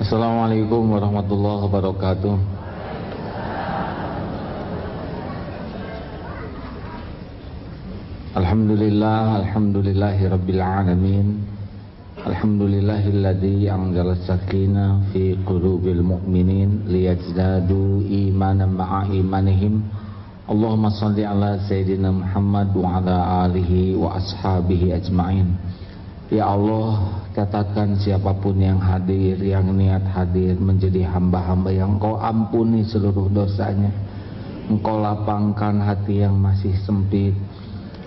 Assalamualaikum warahmatullahi wabarakatuh. Alhamdulillahirabbil alamin. Alhamdulillahilladzi anzala as-sakinah fi qulubil mu'minin liyazdadu imanan ma'a imanihim. Allahumma shalli ala sayyidina Muhammad wa ala alihi wa ashabihi ajma'in. Ya Allah, katakan siapapun yang hadir, yang niat hadir menjadi hamba-hamba yang Engkau ampuni seluruh dosanya. Engkau lapangkan hati yang masih sempit,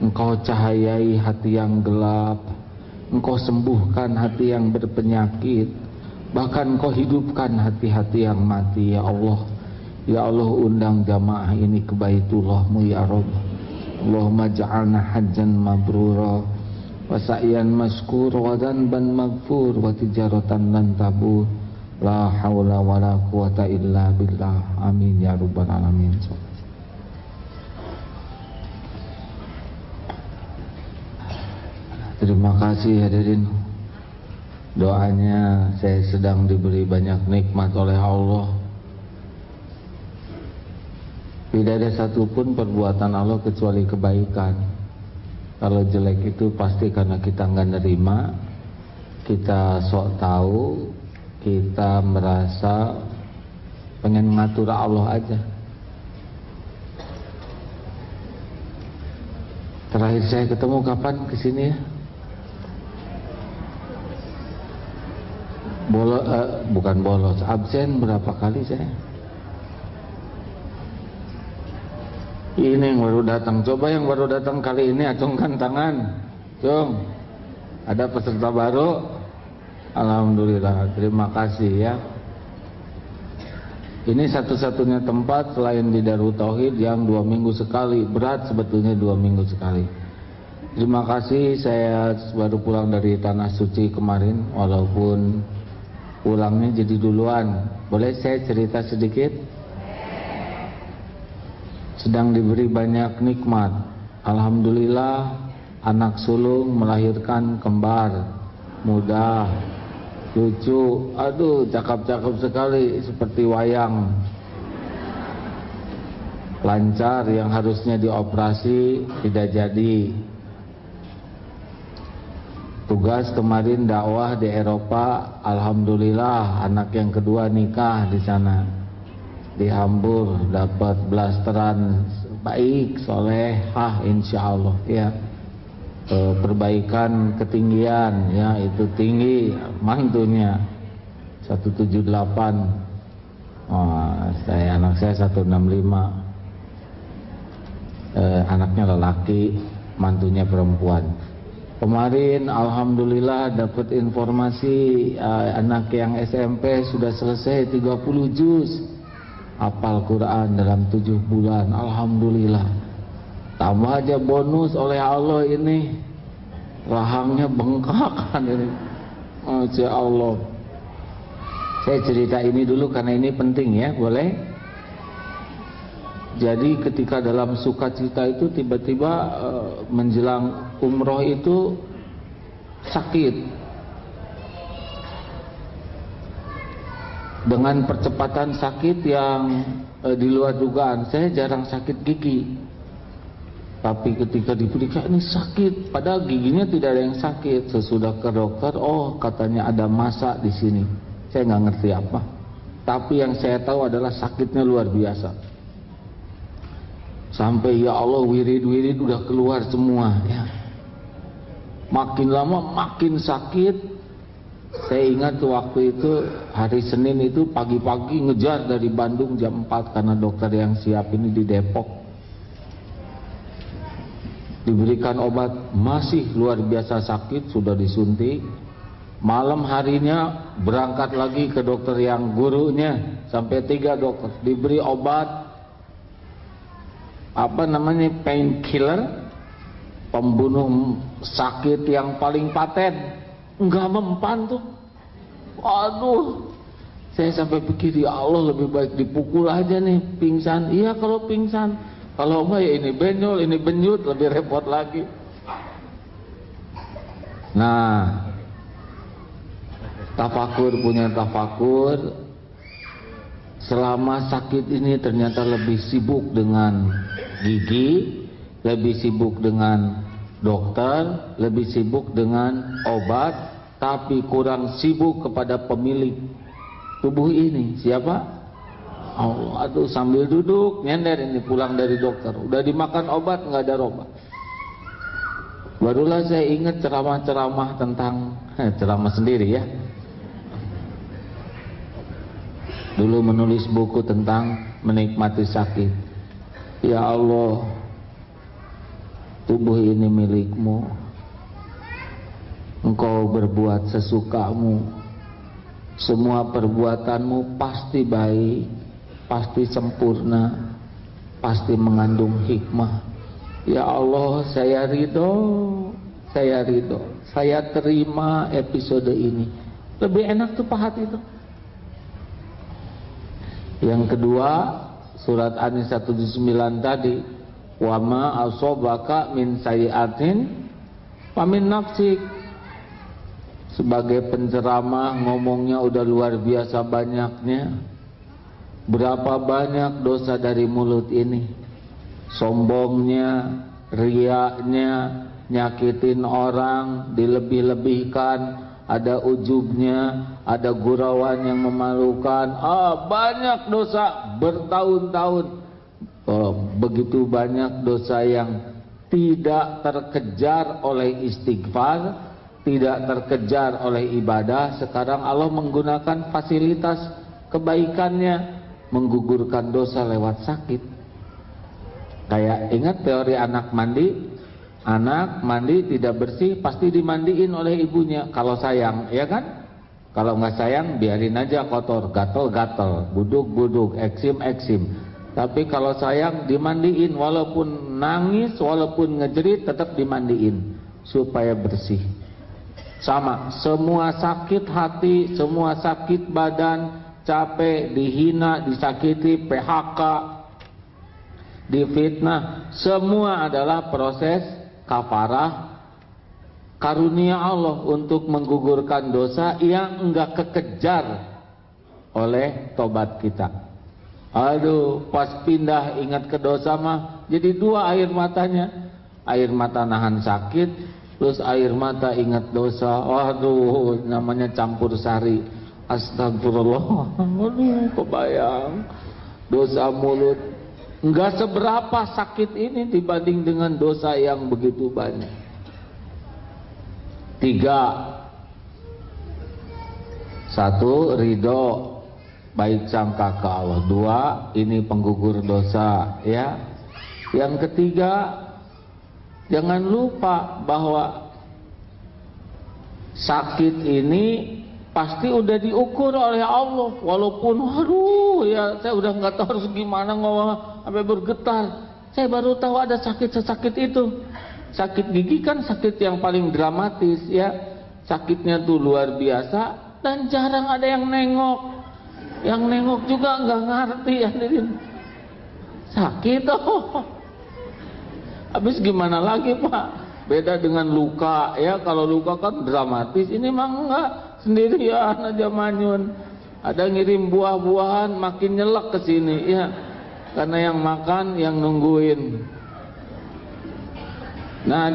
Engkau cahayai hati yang gelap, Engkau sembuhkan hati yang berpenyakit, bahkan Engkau hidupkan hati-hati yang mati. Ya Allah, ya Allah, undang jamaah ini ke Baitullah-Mu ya Rabb. Allahumma ja'alna hajjan mabrura wa sa'yan mashkur wa dhanban maghfur wa tijaratan lan tabur. La haula wa la quwata illa billah. Amin ya rabbal alamin. Terima kasih hadirin. Doanya saya sedang diberi banyak nikmat oleh Allah. Tidak ada satupun perbuatan Allah kecuali kebaikan. Kalau jelek itu pasti karena kita nggak nerima, kita sok tahu, kita merasa pengen ngatur Allah aja. Terakhir saya ketemu kapan kesini ya? Bukan bolos, absen berapa kali saya? Ini yang baru datang. Coba yang baru datang kali ini acungkan tangan. Cung, ada peserta baru. Alhamdulillah, terima kasih ya. Ini satu-satunya tempat selain di Darut Tauhid yang 2 minggu sekali. Berat sebetulnya 2 minggu sekali. Terima kasih, saya baru pulang dari Tanah Suci kemarin. Walaupun pulangnya jadi duluan. Boleh saya cerita sedikit? Sedang diberi banyak nikmat. Alhamdulillah, anak sulung melahirkan kembar, muda, lucu, aduh cakep-cakep sekali, seperti wayang. Lancar, yang harusnya dioperasi tidak jadi. Tugas kemarin dakwah di Eropa, alhamdulillah anak yang kedua nikah di sana. Di Hamburg dapat blasteran baik, solehah insyaallah ya. Perbaikan ketinggian ya, itu tinggi mantunya 178. Anak saya 165. Anaknya lelaki, mantunya perempuan. Kemarin alhamdulillah dapat informasi anak yang SMP sudah selesai 30 juz. Hafal Quran dalam 7 bulan. Alhamdulillah. Tambah aja bonus oleh Allah ini. Rahangnya bengkak kan ini. Masya Allah. Saya cerita ini dulu karena ini penting ya, boleh? Jadi ketika dalam sukacita itu tiba-tiba menjelang umroh itu sakit. Dengan percepatan sakit yang di luar dugaan. Saya jarang sakit gigi, tapi ketika diperiksa ini sakit, padahal giginya tidak ada yang sakit. Sesudah ke dokter, oh katanya ada massa di sini. Saya nggak ngerti apa, tapi yang saya tahu adalah sakitnya luar biasa. Sampai ya Allah, wirid-wirid udah keluar semua ya. Makin lama makin sakit. Saya ingat waktu itu hari Senin itu pagi-pagi ngejar dari Bandung jam 4 karena dokter yang siap ini di Depok. Diberikan obat, masih luar biasa sakit, sudah disuntik. Malam harinya berangkat lagi ke dokter yang gurunya, sampai 3 dokter. Diberi obat apa namanya, painkiller, pembunuh sakit yang paling paten. Enggak mempan tuh. Aduh, saya sampai pikir ya Allah, lebih baik dipukul aja nih, pingsan. Iya kalau pingsan, kalau enggak ya ini benjol, ini benjut, lebih repot lagi. Nah, tafakur, punya tafakur. Selama sakit ini ternyata lebih sibuk dengan gigi, lebih sibuk dengan dokter, lebih sibuk dengan obat, tapi kurang sibuk kepada pemilik tubuh ini. Siapa? Allah. Aduh, sambil duduk nyender ini pulang dari dokter, udah dimakan obat nggak ada obat. Barulah saya ingat ceramah-ceramah tentang ceramah sendiri ya. Dulu menulis buku tentang menikmati sakit. Ya Allah, tubuh ini milikmu. Engkau berbuat sesukamu. Semua perbuatanmu pasti baik, pasti sempurna, pasti mengandung hikmah. Ya Allah, saya ridho, saya terima episode ini. Lebih enak tuh pahat itu. Yang kedua, surat An-Nisa 79 tadi, wa ma asobaka min sayyi'atin famin nafsik. Sebagai penceramah ngomongnya udah luar biasa banyaknya. Berapa banyak dosa dari mulut ini? Sombongnya, riaknya, nyakitin orang, dilebih-lebihkan, ada ujubnya, ada gurauan yang memalukan, banyak dosa bertahun-tahun. Begitu banyak dosa yang tidak terkejar oleh istighfar, tidak terkejar oleh ibadah. Sekarang Allah menggunakan fasilitas kebaikannya, menggugurkan dosa lewat sakit. Kayak ingat teori anak mandi. Anak mandi tidak bersih pasti dimandiin oleh ibunya kalau sayang, ya kan? Kalau nggak sayang biarin aja kotor, gatel-gatel, buduk-buduk, eksim-eksim. Tapi kalau sayang dimandiin, walaupun nangis, walaupun ngejerit tetap dimandiin supaya bersih. Sama, semua sakit hati, semua sakit badan, capek, dihina, disakiti, PHK, difitnah, semua adalah proses kafarah karunia Allah untuk menggugurkan dosa yang enggak kekejar oleh tobat kita. Aduh, pas pindah ingat ke dosa mah jadi dua air matanya. Air mata nahan sakit, terus air mata ingat dosa. Waduh, namanya campur sari. Astagfirullah. Aduh, kebayang dosa mulut. Enggak seberapa sakit ini dibanding dengan dosa yang begitu banyak. 3. 1. Ridho, baik sangka ke Allah. 2. Ini penggugur dosa, ya. Yang ketiga, jangan lupa bahwa sakit ini pasti udah diukur oleh Allah. Walaupun aduh ya saya udah nggak tahu harus gimana ngomong sampai bergetar. Saya baru tahu ada sakit sesakit itu. Sakit gigi kan sakit yang paling dramatis ya. Sakitnya tuh luar biasa dan jarang ada yang nengok. Yang nengok juga nggak ngerti ya. Sakit oh. Habis gimana lagi Pak? Beda dengan luka ya. Kalau luka kan dramatis, ini mah enggak. Sendirian aja manyun. Ada ngirim buah-buahan makin nyelak ke sini ya. Karena yang makan yang nungguin. Nah,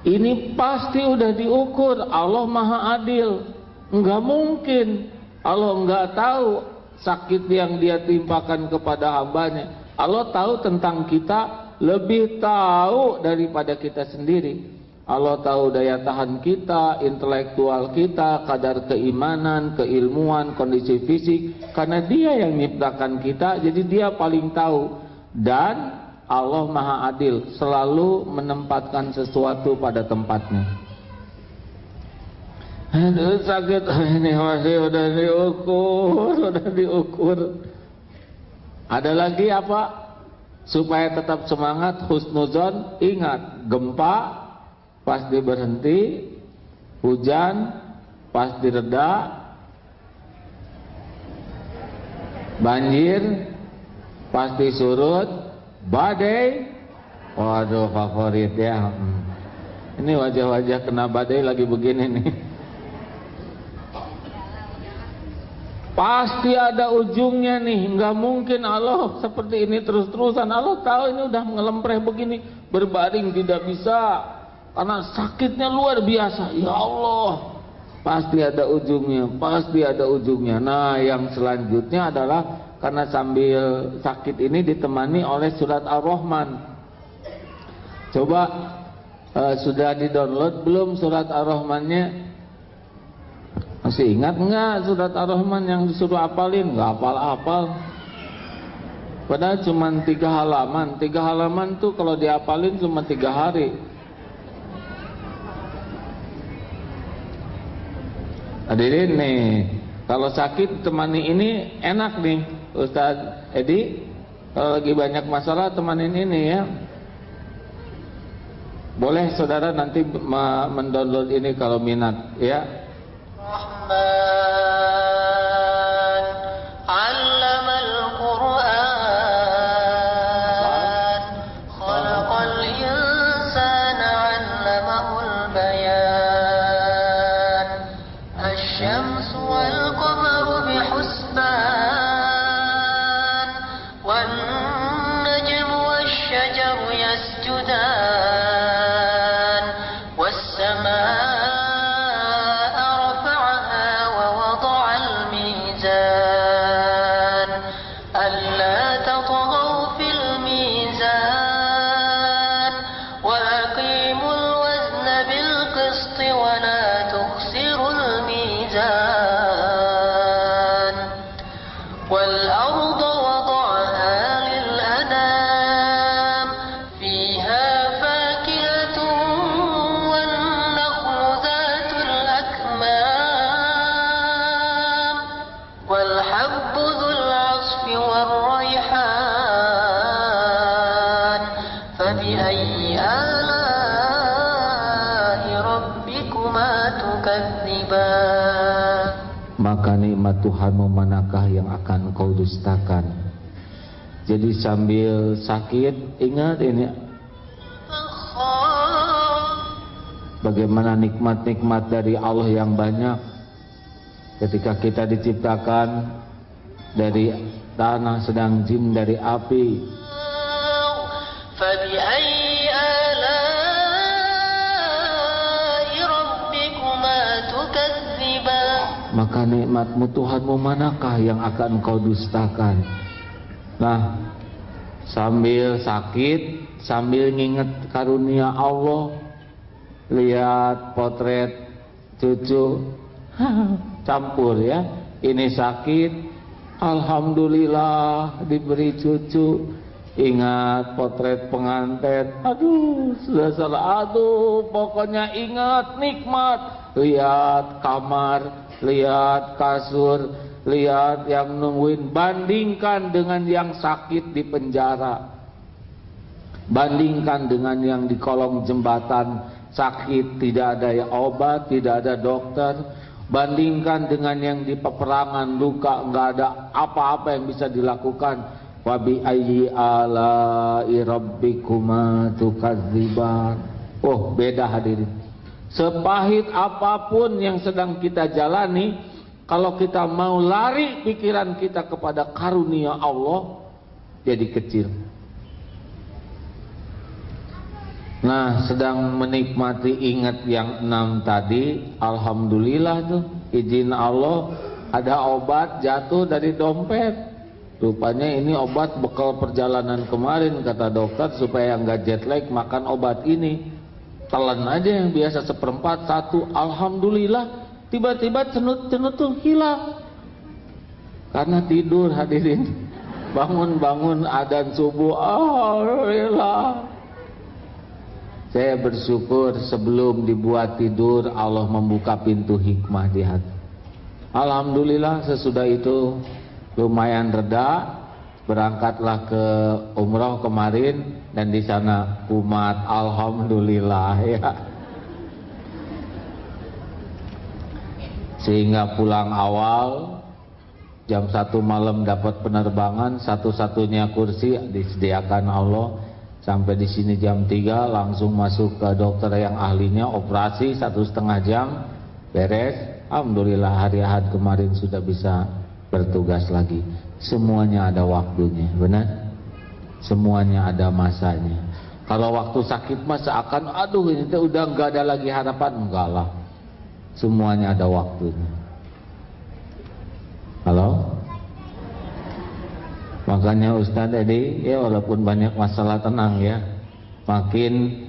ini pasti udah diukur. Allah Maha Adil. Enggak mungkin Allah enggak tahu sakit yang dia timpakan kepada hambanya. Allah tahu tentang kita, lebih tahu daripada kita sendiri. Allah tahu daya tahan kita, intelektual kita, kadar keimanan, keilmuan, kondisi fisik. Karena dia yang menciptakan kita, jadi dia paling tahu. Dan Allah Maha Adil, selalu menempatkan sesuatu pada tempatnya. Aduh sakit, ini masih udah diukur. Ada lagi apa? Supaya tetap semangat, husnuzon, ingat, gempa pasti berhenti, hujan pasti reda, banjir pasti surut, badai, waduh favorit ya. Ini wajah-wajah kena badai lagi begini nih. Pasti ada ujungnya nih, nggak mungkin Allah seperti ini terus-terusan. Allah tahu ini udah ngelempreh begini, berbaring tidak bisa karena sakitnya luar biasa. Ya Allah, pasti ada ujungnya, pasti ada ujungnya. Nah, yang selanjutnya adalah karena sambil sakit ini ditemani oleh surat Ar-Rahman. Coba sudah di-download belum surat Ar-Rahmannya? Masih ingat enggak surat Ar-Rahman yang disuruh hafalin? Enggak hafal-hafal. Padahal cuma 3 halaman. 3 halaman tuh kalau dihafalin cuma 3 hari. Hadirin nih, kalau sakit temani ini enak nih Ustadz Edi. Kalau lagi banyak masalah temanin ini ya. Boleh saudara nanti mendownload ini kalau minat ya. الرحمن علم القرآن خلق الإنسان علمه البيان الشمس والقمر بحسبان والنجم والشجر يسجدان والسماء والأرض وضعها للأنام فيها فاكهة والنخل ذات الأكمام والحب ذو العصف والريحان فبأي آلاء ربكما تكذبان. Maka nikmat Tuhanmu manakah yang akan kau dustakan? Jadi sambil sakit ingat ini, bagaimana nikmat-nikmat dari Allah yang banyak. Ketika kita diciptakan dari tanah, sedang jin dari api. Maka nikmatmu Tuhanmu manakah yang akan kau dustakan? Nah, sambil sakit, sambil nginget karunia Allah, lihat potret cucu, campur ya. Ini sakit, alhamdulillah diberi cucu. Ingat potret pengantin, aduh sudah salah, aduh pokoknya ingat nikmat. Lihat kamar, lihat kasur, lihat yang nungguin. Bandingkan dengan yang sakit di penjara, bandingkan dengan yang di kolong jembatan sakit, tidak ada obat, tidak ada dokter. Bandingkan dengan yang di peperangan luka, nggak ada apa-apa yang bisa dilakukan. Wa bi ayyi ala'i rabbikuma tukadziban. Oh, beda hadirin. Sepahit apapun yang sedang kita jalani, kalau kita mau lari pikiran kita kepada karunia Allah, jadi kecil. Nah, sedang menikmati, ingat yang 6 tadi, alhamdulillah tuh, izin Allah ada obat jatuh dari dompet. Rupanya ini obat bekal perjalanan kemarin, kata dokter, supaya nggak jet lag makan obat ini. Telan aja yang biasa 1/4, 1, alhamdulillah. Tiba-tiba cenut-cenut tuh hilang karena tidur hadirin. Bangun-bangun adzan subuh, alhamdulillah. Saya bersyukur sebelum dibuat tidur Allah membuka pintu hikmah di hati. Alhamdulillah, sesudah itu lumayan reda. Berangkatlah ke umroh kemarin dan di sana kumat, alhamdulillah ya. Sehingga pulang awal jam 1 malam dapat penerbangan, satu-satunya kursi disediakan Allah. Sampai di sini jam 3 langsung masuk ke dokter yang ahlinya, operasi 1,5 jam beres. Alhamdulillah hari Ahad kemarin sudah bisa bertugas lagi. Semuanya ada waktunya, benar? Semuanya ada masanya. Kalau waktu sakit mah seakan aduh ini udah nggak ada lagi harapan, enggak lah. Semuanya ada waktunya. Halo? Makanya Ustadz tadi ya walaupun banyak masalah tenang ya. Makin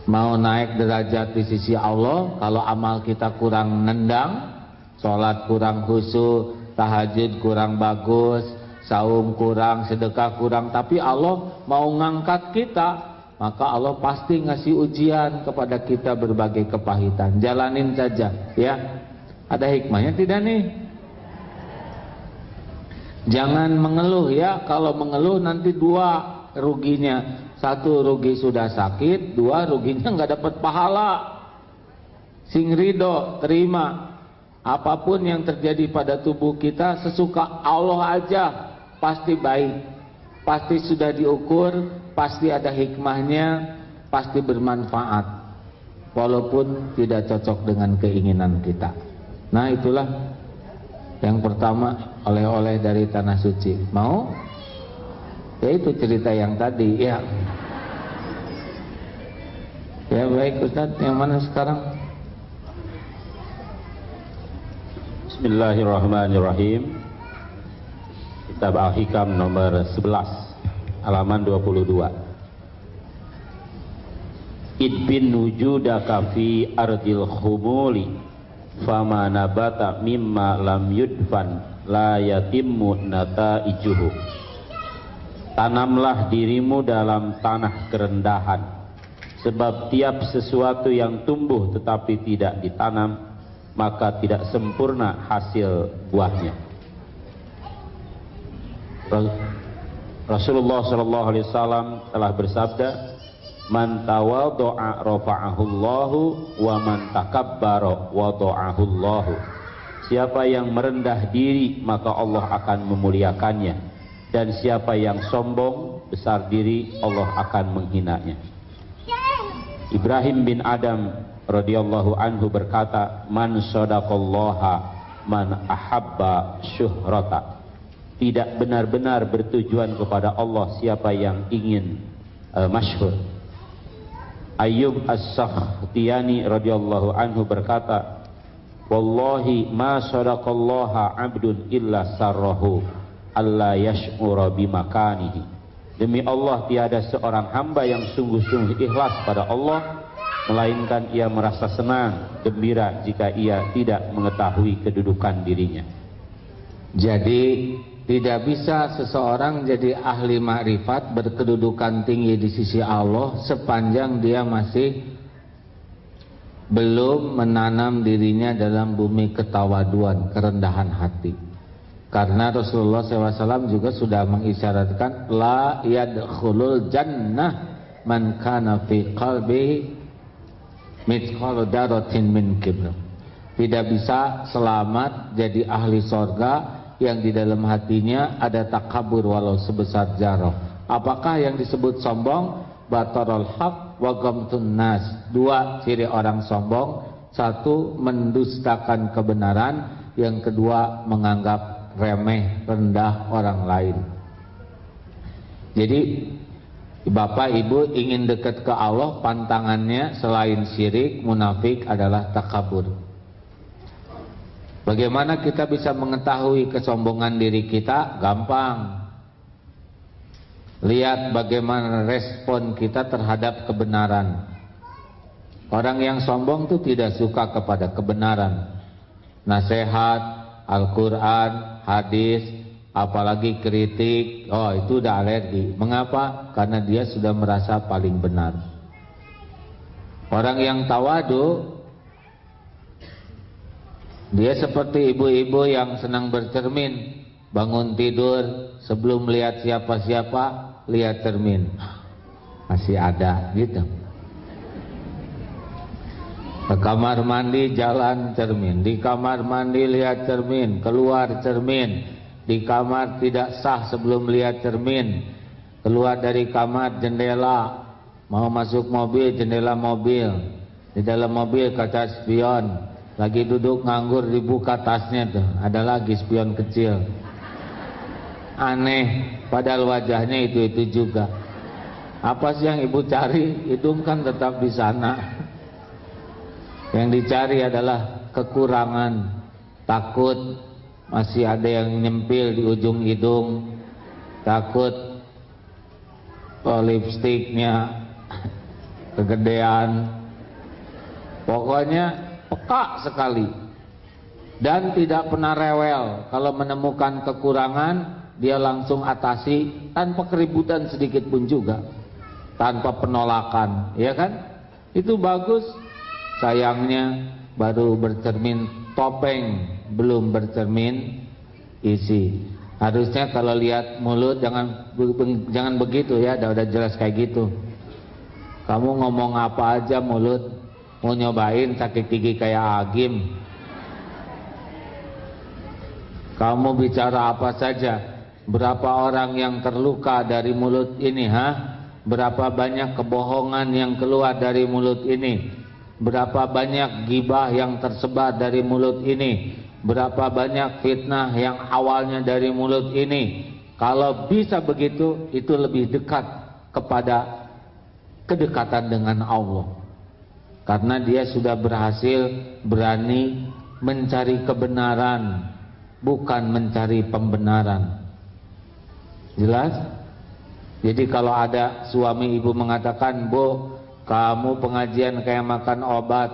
mau naik derajat di sisi Allah, kalau amal kita kurang nendang, sholat kurang khusyuk, tahajud kurang bagus, saum kurang, sedekah kurang, tapi Allah mau ngangkat kita, maka Allah pasti ngasih ujian kepada kita berbagai kepahitan. Jalanin saja ya. Ada hikmahnya tidak nih? Jangan mengeluh ya. Kalau mengeluh nanti dua ruginya. Satu, rugi sudah sakit. Dua, ruginya nggak dapat pahala. Sing ridho, terima. Apapun yang terjadi pada tubuh kita sesuka Allah aja, pasti baik, pasti sudah diukur, pasti ada hikmahnya, pasti bermanfaat, walaupun tidak cocok dengan keinginan kita. Nah itulah yang pertama, oleh-oleh dari tanah suci. Mau? Ya itu cerita yang tadi ya. Ya baik Ustaz, yang mana sekarang? Bismillahirrahmanirrahim. Kitab Al-Hikam nomor 11 halaman 22. Idbin wujudaka fi ardil khumuli fama nabata mimma lam yudfan la yatimmu nataijuhu. Tanamlah dirimu dalam tanah kerendahan, sebab tiap sesuatu yang tumbuh tetapi tidak ditanam, maka tidak sempurna hasil buahnya. Rasulullah SAW telah bersabda, man tawaddo'a rafa'ahullahu wa man takabbara wada'ahullahu. Siapa yang merendah diri maka Allah akan memuliakannya, dan siapa yang sombong besar diri Allah akan menghinanya. Ibrahim bin Adam radhiyallahu anhu berkata, man sadaqallaha man ahabba syuhrata. Tidak benar-benar bertujuan kepada Allah siapa yang ingin masyhur. Ayyub As-Sakhtiyani radhiyallahu anhu berkata, wallahi ma sadaqallaha 'abdun illa sarrahu alla yash'ura bimakanihi. Demi Allah, tiada seorang hamba yang sungguh-sungguh ikhlas pada Allah melainkan ia merasa senang, gembira jika ia tidak mengetahui kedudukan dirinya. Jadi tidak bisa seseorang jadi ahli makrifat berkedudukan tinggi di sisi Allah sepanjang dia masih belum menanam dirinya dalam bumi ketawaduan, kerendahan hati. Karena Rasulullah SAW juga sudah mengisyaratkan la yadkhulul jannah man kana fi qalbihi mithqalu dzarratin min kibr. Tidak bisa selamat jadi ahli sorga yang di dalam hatinya ada takabur walau sebesar zarah. Apakah yang disebut sombong? Batarul haq wa ghamtun nas. Dua ciri orang sombong. Satu, mendustakan kebenaran. Yang kedua, menganggap remeh, rendah orang lain. Jadi Bapak Ibu ingin dekat ke Allah, pantangannya selain syirik, munafik adalah takabur. Bagaimana kita bisa mengetahui kesombongan diri kita? Gampang. Lihat bagaimana respon kita terhadap kebenaran. Orang yang sombong itu tidak suka kepada kebenaran. Nasihat, Al-Quran, hadis, apalagi kritik, oh itu udah alergi. Mengapa? Karena dia sudah merasa paling benar. Orang yang tawadu, dia seperti ibu-ibu yang senang bercermin. Bangun tidur sebelum lihat siapa-siapa, lihat cermin. Masih ada gitu. Ke kamar mandi jalan cermin, di kamar mandi lihat cermin, keluar cermin, di kamar tidak sah sebelum lihat cermin, keluar dari kamar jendela, mau masuk mobil jendela mobil, di dalam mobil kaca spion. lagi duduk nganggur dibuka tasnya tuh, ada lagi spion kecil. Aneh, padahal wajahnya itu juga. Apa sih yang ibu cari? Hidung kan tetap di sana. Yang dicari adalah kekurangan, takut masih ada yang nyempil di ujung hidung, takut lipstiknya kegedean. Pokoknya peka sekali dan tidak pernah rewel. Kalau menemukan kekurangan dia langsung atasi tanpa keributan sedikit pun juga, tanpa penolakan, ya kan? Itu bagus. Sayangnya baru bercermin topeng, belum bercermin isi. Harusnya kalau lihat mulut jangan begitu ya, udah jelas kayak gitu. Kamu ngomong apa aja mulut, mau nyobain sakit gigi kayak Agim. Kamu bicara apa saja, berapa orang yang terluka dari mulut ini, Berapa banyak kebohongan yang keluar dari mulut ini? Berapa banyak gibah yang tersebar dari mulut ini? Berapa banyak fitnah yang awalnya dari mulut ini? Kalau bisa begitu, itu lebih dekat kepada kedekatan dengan Allah. Karena dia sudah berhasil berani mencari kebenaran, bukan mencari pembenaran. Jelas? Jadi kalau ada suami ibu mengatakan, "Bu, kamu pengajian kayak makan obat,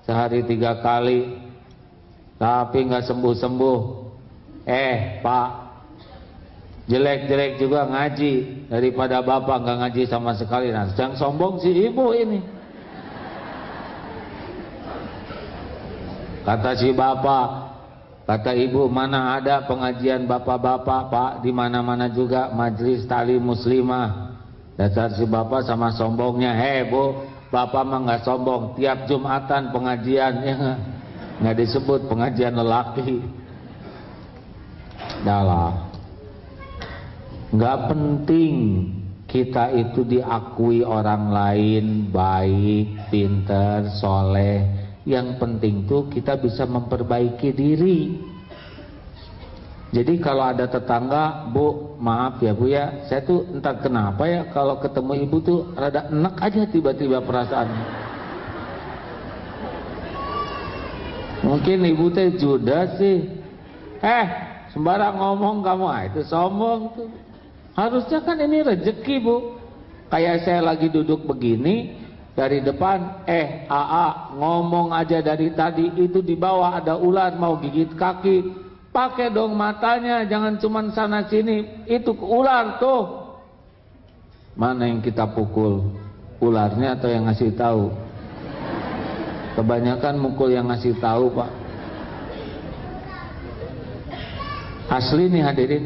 sehari 3 kali tapi nggak sembuh-sembuh." Pak, jelek-jelek juga ngaji daripada bapak nggak ngaji sama sekali. Nah, jangan sombong si ibu ini. Kata si bapak, kata ibu, mana ada pengajian bapak-bapak, Pak, di mana-mana juga majelis tali muslimah. Dasar si bapak sama sombongnya. Bu, bapak mah nggak sombong, tiap Jumatan pengajian, ya nggak disebut pengajian lelaki. Dalam, nggak penting kita itu diakui orang lain baik, pinter, soleh. Yang penting tuh kita bisa memperbaiki diri. Jadi kalau ada tetangga, "Bu, maaf ya Bu ya, saya tuh entah kenapa ya kalau ketemu ibu tuh rada enek aja tiba-tiba perasaannya." Mungkin ibu teh judes sih. Sembarang ngomong kamu, itu sombong tuh. Harusnya kan ini rezeki, Bu. Kayak saya lagi duduk begini, dari depan, AA ngomong aja dari tadi, itu di bawah ada ular mau gigit kaki. Pakai dong matanya, jangan cuman sana sini, itu ular tuh. Mana yang kita pukul, ularnya atau yang ngasih tahu? Kebanyakan mukul yang ngasih tahu, Pak. Asli nih hadirin,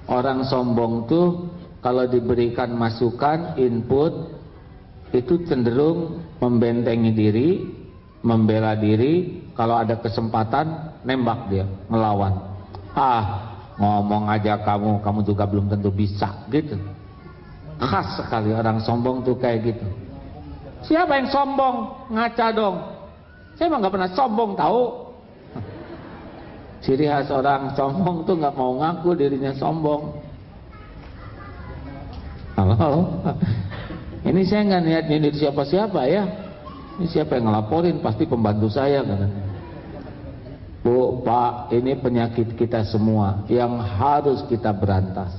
orang sombong tuh kalau diberikan masukan, input, itu cenderung membentengi diri, membela diri. Kalau ada kesempatan, nembak dia, ngelawan. Ngomong aja kamu juga belum tentu bisa, gitu. Khas sekali orang sombong tuh kayak gitu. Siapa yang sombong? Ngaca dong. Saya emang gak pernah sombong, tahu. Ciri khas orang sombong tuh gak mau ngaku dirinya sombong. Halo. Ini saya nggak niat nyindir siapa-siapa ya. Ini siapa yang ngelaporin? Pasti pembantu saya katanya. Bu, Pak, ini penyakit kita semua yang harus kita berantas.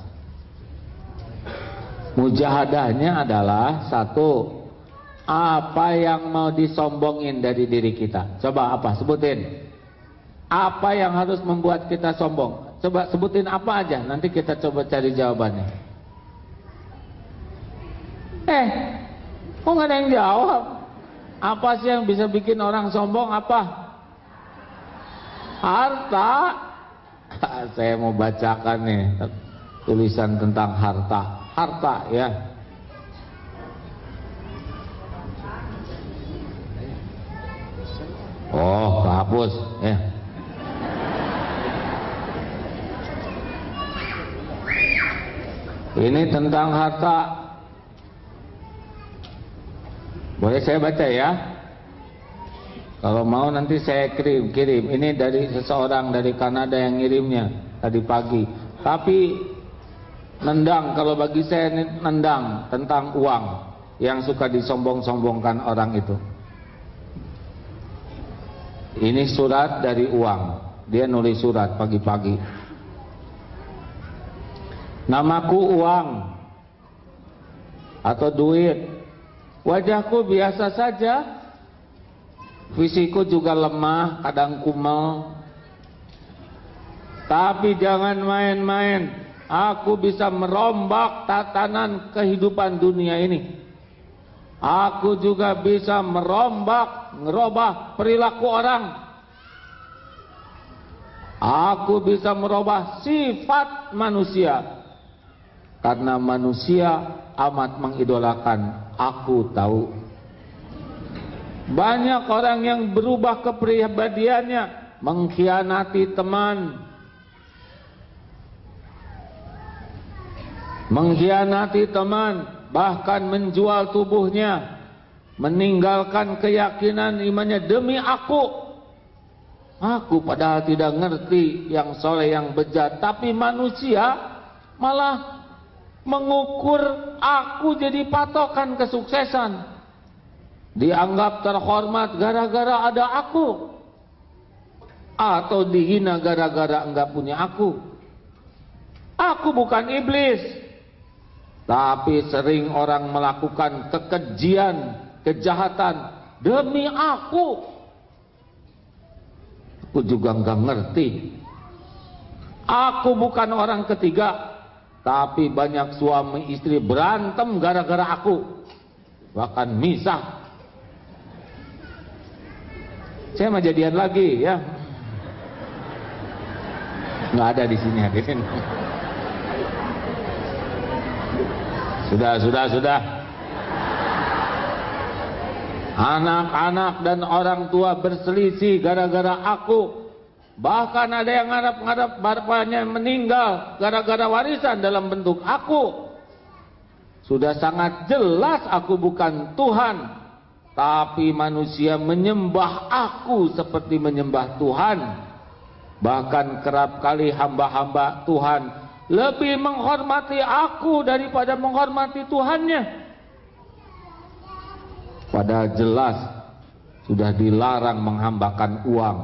Mujahadahnya adalah satu, apa yang mau disombongin dari diri kita? Coba apa? Sebutin. Apa yang harus membuat kita sombong? Coba sebutin apa aja. Nanti kita coba cari jawabannya. Kok nggak ada yang jawab? Apa sih yang bisa bikin orang sombong? Apa? Harta. Saya mau bacakan nih tulisan tentang harta. Harta ya. Oh, kehapus ya. Ini tentang harta. Boleh saya baca ya? Kalau mau nanti saya kirim. Ini dari seseorang dari Kanada yang ngirimnya tadi pagi. Tapi nendang, kalau bagi saya ini nendang tentang uang yang suka disombong-sombongkan orang itu. Ini surat dari uang. Dia nulis surat pagi-pagi. Namaku uang atau duit. Wajahku biasa saja. Fisikku juga lemah, kadang kumel. Tapi jangan main-main. Aku bisa merombak tatanan kehidupan dunia ini. Aku juga bisa merubah perilaku orang. Aku bisa merubah sifat manusia. Karena manusia amat mengidolakan. Aku tahu. Banyak orang yang berubah kepribadiannya, mengkhianati teman, bahkan menjual tubuhnya, meninggalkan keyakinan imannya demi aku. Aku padahal tidak ngerti yang soleh yang bejat, tapi manusia malah mengukur aku jadi patokan kesuksesan. Dianggap terhormat gara-gara ada aku, atau dihina gara-gara enggak punya aku. Aku bukan iblis, tapi sering orang melakukan kekejian, kejahatan demi aku. Aku juga enggak ngerti. Aku bukan orang ketiga, tapi banyak suami istri berantem gara-gara aku, bahkan misah. Saya mau jadian lagi ya. Nggak ada di sini hadirin. Sudah. Anak-anak dan orang tua berselisih gara-gara aku. Bahkan ada yang ngarap-ngarap bapaknya meninggal gara-gara warisan dalam bentuk aku. Sudah sangat jelas aku bukan Tuhan. Tapi manusia menyembah aku seperti menyembah Tuhan. Bahkan kerap kali hamba-hamba Tuhan lebih menghormati aku daripada menghormati Tuhannya. Padahal jelas sudah dilarang menghambakan uang.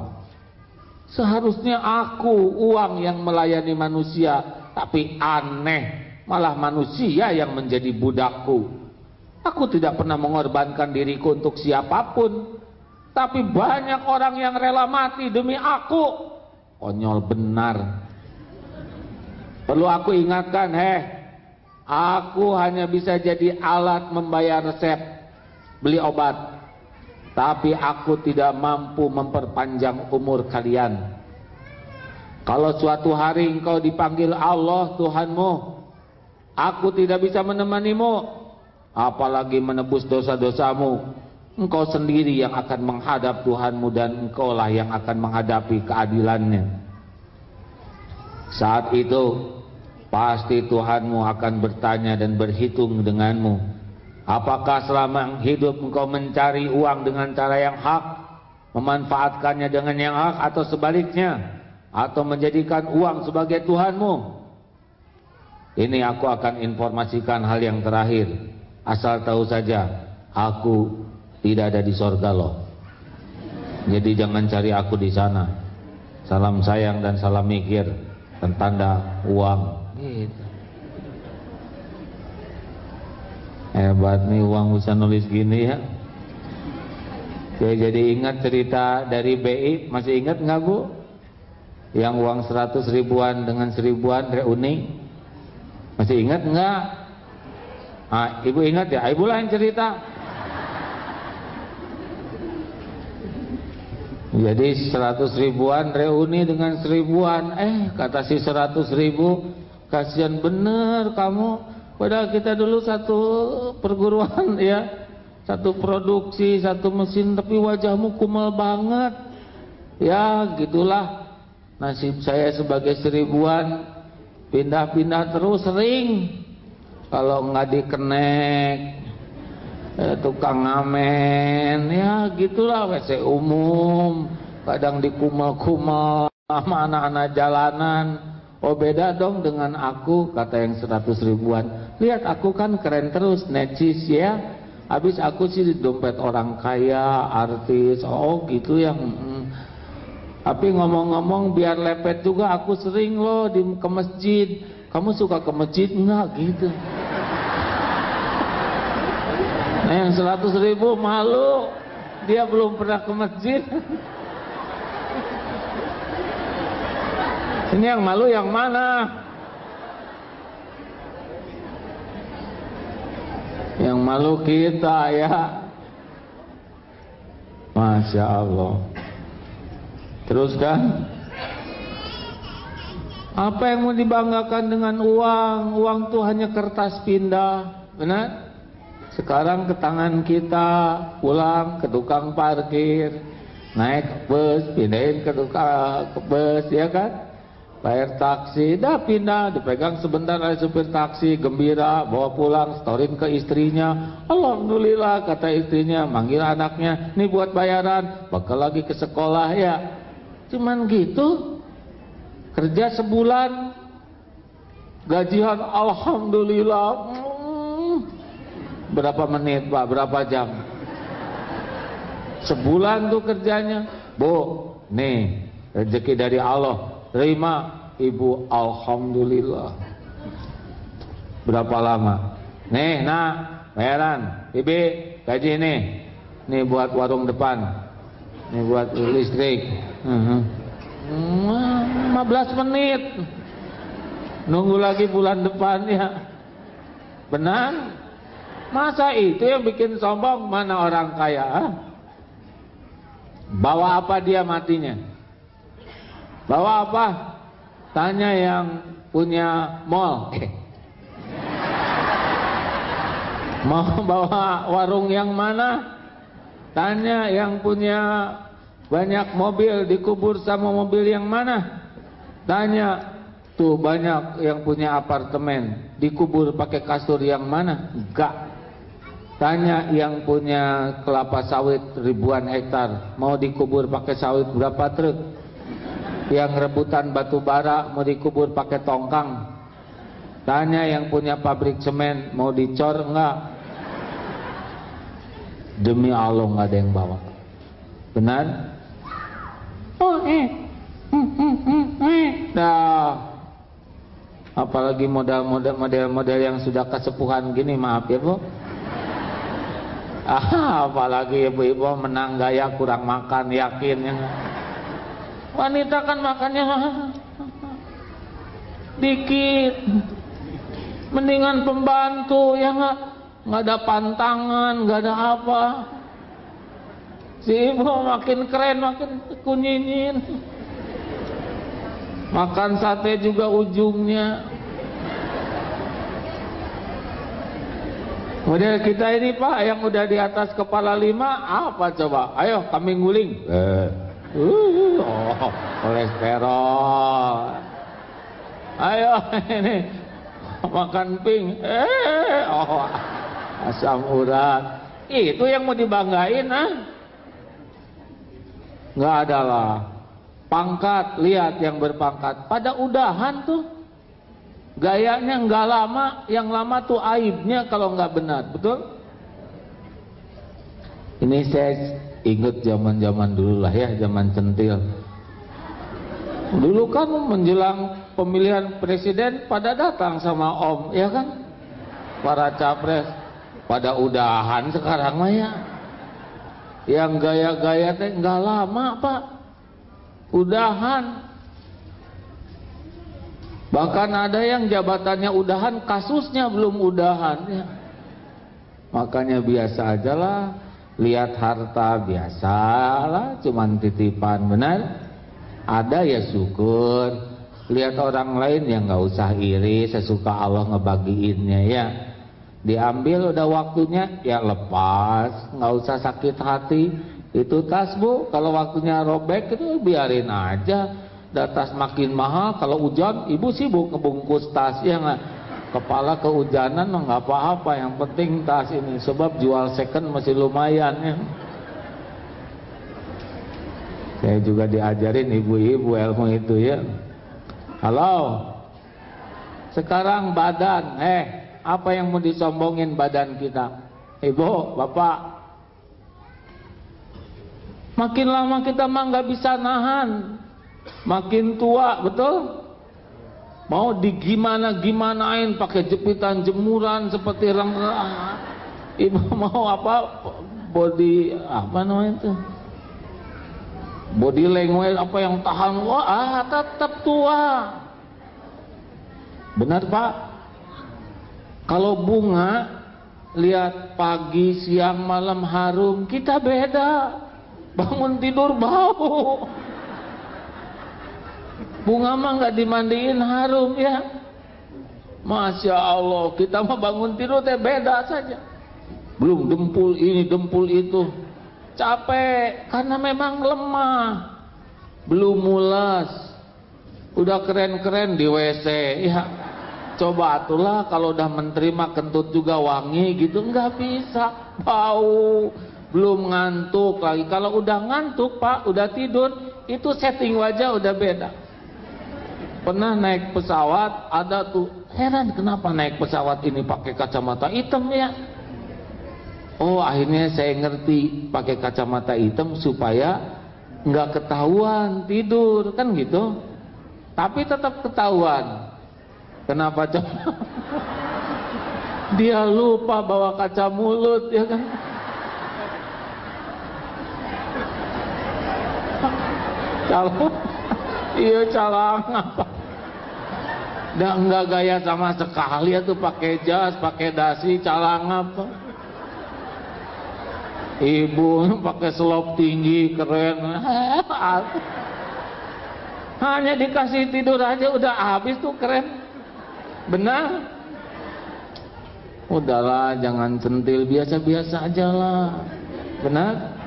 Seharusnya aku uang yang melayani manusia, tapi aneh malah manusia yang menjadi budakku. Aku tidak pernah mengorbankan diriku untuk siapapun, tapi banyak orang yang rela mati demi aku. Konyol benar. Perlu aku ingatkan, aku hanya bisa jadi alat membayar resep, beli obat, tapi aku tidak mampu memperpanjang umur kalian. Kalau suatu hari engkau dipanggil Allah Tuhanmu, aku tidak bisa menemanimu, apalagi menebus dosa-dosamu. Engkau sendiri yang akan menghadap Tuhanmu, dan engkaulah yang akan menghadapi keadilannya. Saat itu pasti Tuhanmu akan bertanya dan berhitung denganmu. Apakah selama hidup engkau mencari uang dengan cara yang hak, memanfaatkannya dengan yang hak, atau sebaliknya, atau menjadikan uang sebagai Tuhanmu? Ini aku akan informasikan hal yang terakhir. Asal tahu saja, aku tidak ada di sorga loh. Jadi jangan cari aku di sana. Salam sayang dan salam mikir dan tanda uang. Gitu. Hebat nih uang bisa nulis gini ya. Saya jadi ingat cerita dari BI. Masih ingat nggak Bu? Yang uang 100 ribuan dengan 1000-an reuni. Masih ingat nggak? Ibu ingat ya? Ibu lah yang cerita. Jadi 100 ribuan reuni dengan 1000-an. Kata si 100 ribu, kasihan bener kamu. Padahal kita dulu satu perguruan ya, satu produksi, satu mesin, tapi wajahmu kumel banget. Ya gitulah nasib saya sebagai 1000-an. Pindah-pindah terus sering. Kalau nggak dikenek, tukang ngamen, ya gitulah, WC umum, kadang dikumel-kumel sama anak-anak jalanan. Oh beda dong dengan aku, kata yang 100 ribuan. Lihat aku kan keren terus, necis ya. Habis aku sih di dompet orang kaya, artis, oh gitu yang. Tapi ngomong-ngomong biar lepet juga, aku sering loh ke masjid. Kamu suka ke masjid enggak gitu? Nah yang 100 ribu malu, dia belum pernah ke masjid. Ini yang malu yang mana? Yang malu kita ya. Masya Allah. Teruskan. Apa yang mau dibanggakan dengan uang? Uang itu hanya kertas pindah, benar? Sekarang ke tangan kita, pulang ke tukang parkir, naik bus, pindahin ke tukang bus, ya kan? Bayar taksi, dah pindah, dipegang sebentar oleh supir taksi, gembira, bawa pulang, storin ke istrinya. Alhamdulillah, kata istrinya, manggil anaknya, nih buat bayaran, bakal lagi ke sekolah ya. Cuman gitu, kerja sebulan, gajian alhamdulillah. Berapa menit Pak, berapa jam? Sebulan tuh kerjanya. Bu, nih rezeki dari Allah, terima ibu, alhamdulillah. Berapa lama? Nih nak, bayaran, bibi, gaji nih buat warung depan, nih buat listrik. 15 menit, nunggu lagi bulan depan ya. Benar? Masa itu yang bikin sombong? Mana orang kaya? Bawa apa dia matinya? Bawa apa? Tanya yang punya mall. Mau bawa warung yang mana? Tanya yang punya banyak mobil, dikubur sama mobil yang mana? Tanya tuh banyak yang punya apartemen, dikubur pakai kasur yang mana? Enggak. Tanya yang punya kelapa sawit ribuan hektar, mau dikubur pakai sawit berapa truk? Yang rebutan batu bara mau dikubur pakai tongkang. Tanya yang punya pabrik semen, mau dicor enggak? Demi Allah enggak ada yang bawa. Benar? Oh Nah, apalagi model yang sudah kesepuhan gini, maaf ya Bu. Apalagi ibu-ibu menang gaya kurang makan, yakin ya. Wanita kan makannya dikit, mendingan pembantu ya nggak ada pantangan, nggak ada apa. Si ibu makin keren, makin kunyinyin. Makan sate juga ujungnya. Model kita ini Pak, yang udah di atas kepala 5, apa coba? Ayo kambing guling. Kolesterol. Ayo ini makan pink. Asam urat. Itu yang mau dibanggain Nggak ada lah. Pangkat, lihat yang berpangkat pada udahan tuh. Gayanya nggak lama, yang lama tuh aibnya kalau nggak benar, betul? Ini saya ingat zaman-zaman dulu lah ya, zaman centil. Dulu kan menjelang pemilihan presiden pada datang sama Om, ya kan? Para capres pada udahan sekarang mah ya. Yang gaya-gaya teh nggak lama Pak, udahan. Bahkan ada yang jabatannya udahan, kasusnya belum udahan ya. Makanya biasa aja lah, lihat harta biasalah, cuman titipan, benar? Ada ya syukur, lihat orang lain ya nggak usah iri, sesuka Allah ngebagiinnya ya. Diambil udah waktunya ya lepas, nggak usah sakit hati. Itu tas Bu, kalau waktunya robek itu biarin aja. Tas makin mahal, kalau hujan ibu sibuk ngebungkus tas ya nggak? kepala kehujanan mah nggak apa-apa, yang penting tas ini, sebab jual second masih lumayan ya. Saya juga diajarin ibu-ibu ilmu itu ya. Halo, sekarang badan, apa yang mau disombongin badan kita? Ibu, bapak, makin lama kita mah nggak bisa nahan, makin tua, betul? Mau digimana-gimanain pakai jepitan jemuran seperti renggang. Ibu mau apa? Body apa namanya itu? Body language apa yang tahan? Wah, tetap tua. Benar Pak? Kalau bunga lihat pagi, siang, malam harum, kita beda. Bangun tidur bau. Bunga mah nggak dimandiin harum ya. Masya Allah, kita mah bangun tidur teh beda saja. Belum dempul ini, dempul itu. Capek karena memang lemah. Belum mulas. Udah keren-keren di WC ya. Coba atulah kalau udah menteri mah kentut juga wangi gitu, nggak bisa. Bau. Belum ngantuk lagi. Kalau udah ngantuk Pak, udah tidur, itu setting wajah udah beda. Pernah naik pesawat, ada tuh, heran kenapa naik pesawat ini pakai kacamata hitam ya. Oh, akhirnya saya ngerti, pakai kacamata hitam supaya nggak ketahuan tidur, kan gitu. Tapi tetap ketahuan. Kenapa coba? Dia lupa bawa kaca mulut ya kan. Calon, iya calang apa? Nggak gaya sama sekali ya tuh, pakai jas, pakai dasi, calang apa? Ibu pakai selop tinggi, keren. Hanya dikasih tidur aja udah habis tuh keren. Benar? Udahlah, jangan centil, biasa-biasa aja lah. Benar?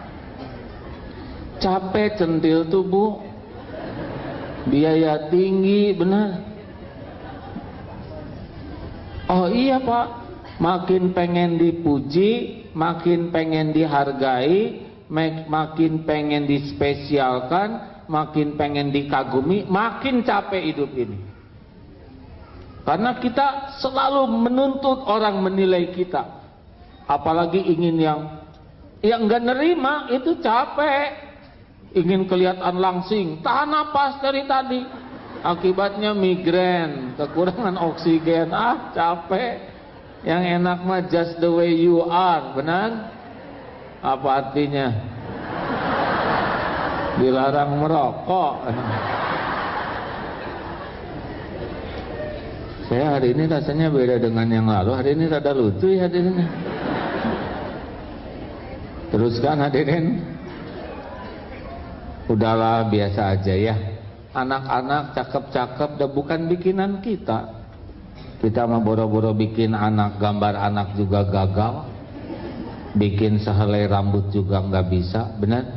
Capek centil tuh Bu, biaya tinggi, benar. Oh iya Pak, makin pengen dipuji, makin pengen dihargai, makin pengen dispesialkan, makin pengen dikagumi, makin capek hidup ini. Karena kita selalu menuntut orang menilai kita, apalagi ingin yang nggak nerima, itu capek. Ingin kelihatan langsing, tahan napas dari tadi, akibatnya migrain, kekurangan oksigen, capek. Yang enak mah just the way you are, benar? Apa artinya? Dilarang merokok. Saya hari ini rasanya beda dengan yang lalu. Hari ini rada lucu ya hadirinnya. Teruskan hadirin. Udahlah, biasa aja ya. Anak-anak cakep-cakep udah bukan bikinan kita. Kita mah boro-boro bikin anak, gambar anak juga gagal. Bikin sehelai rambut juga nggak bisa, benar?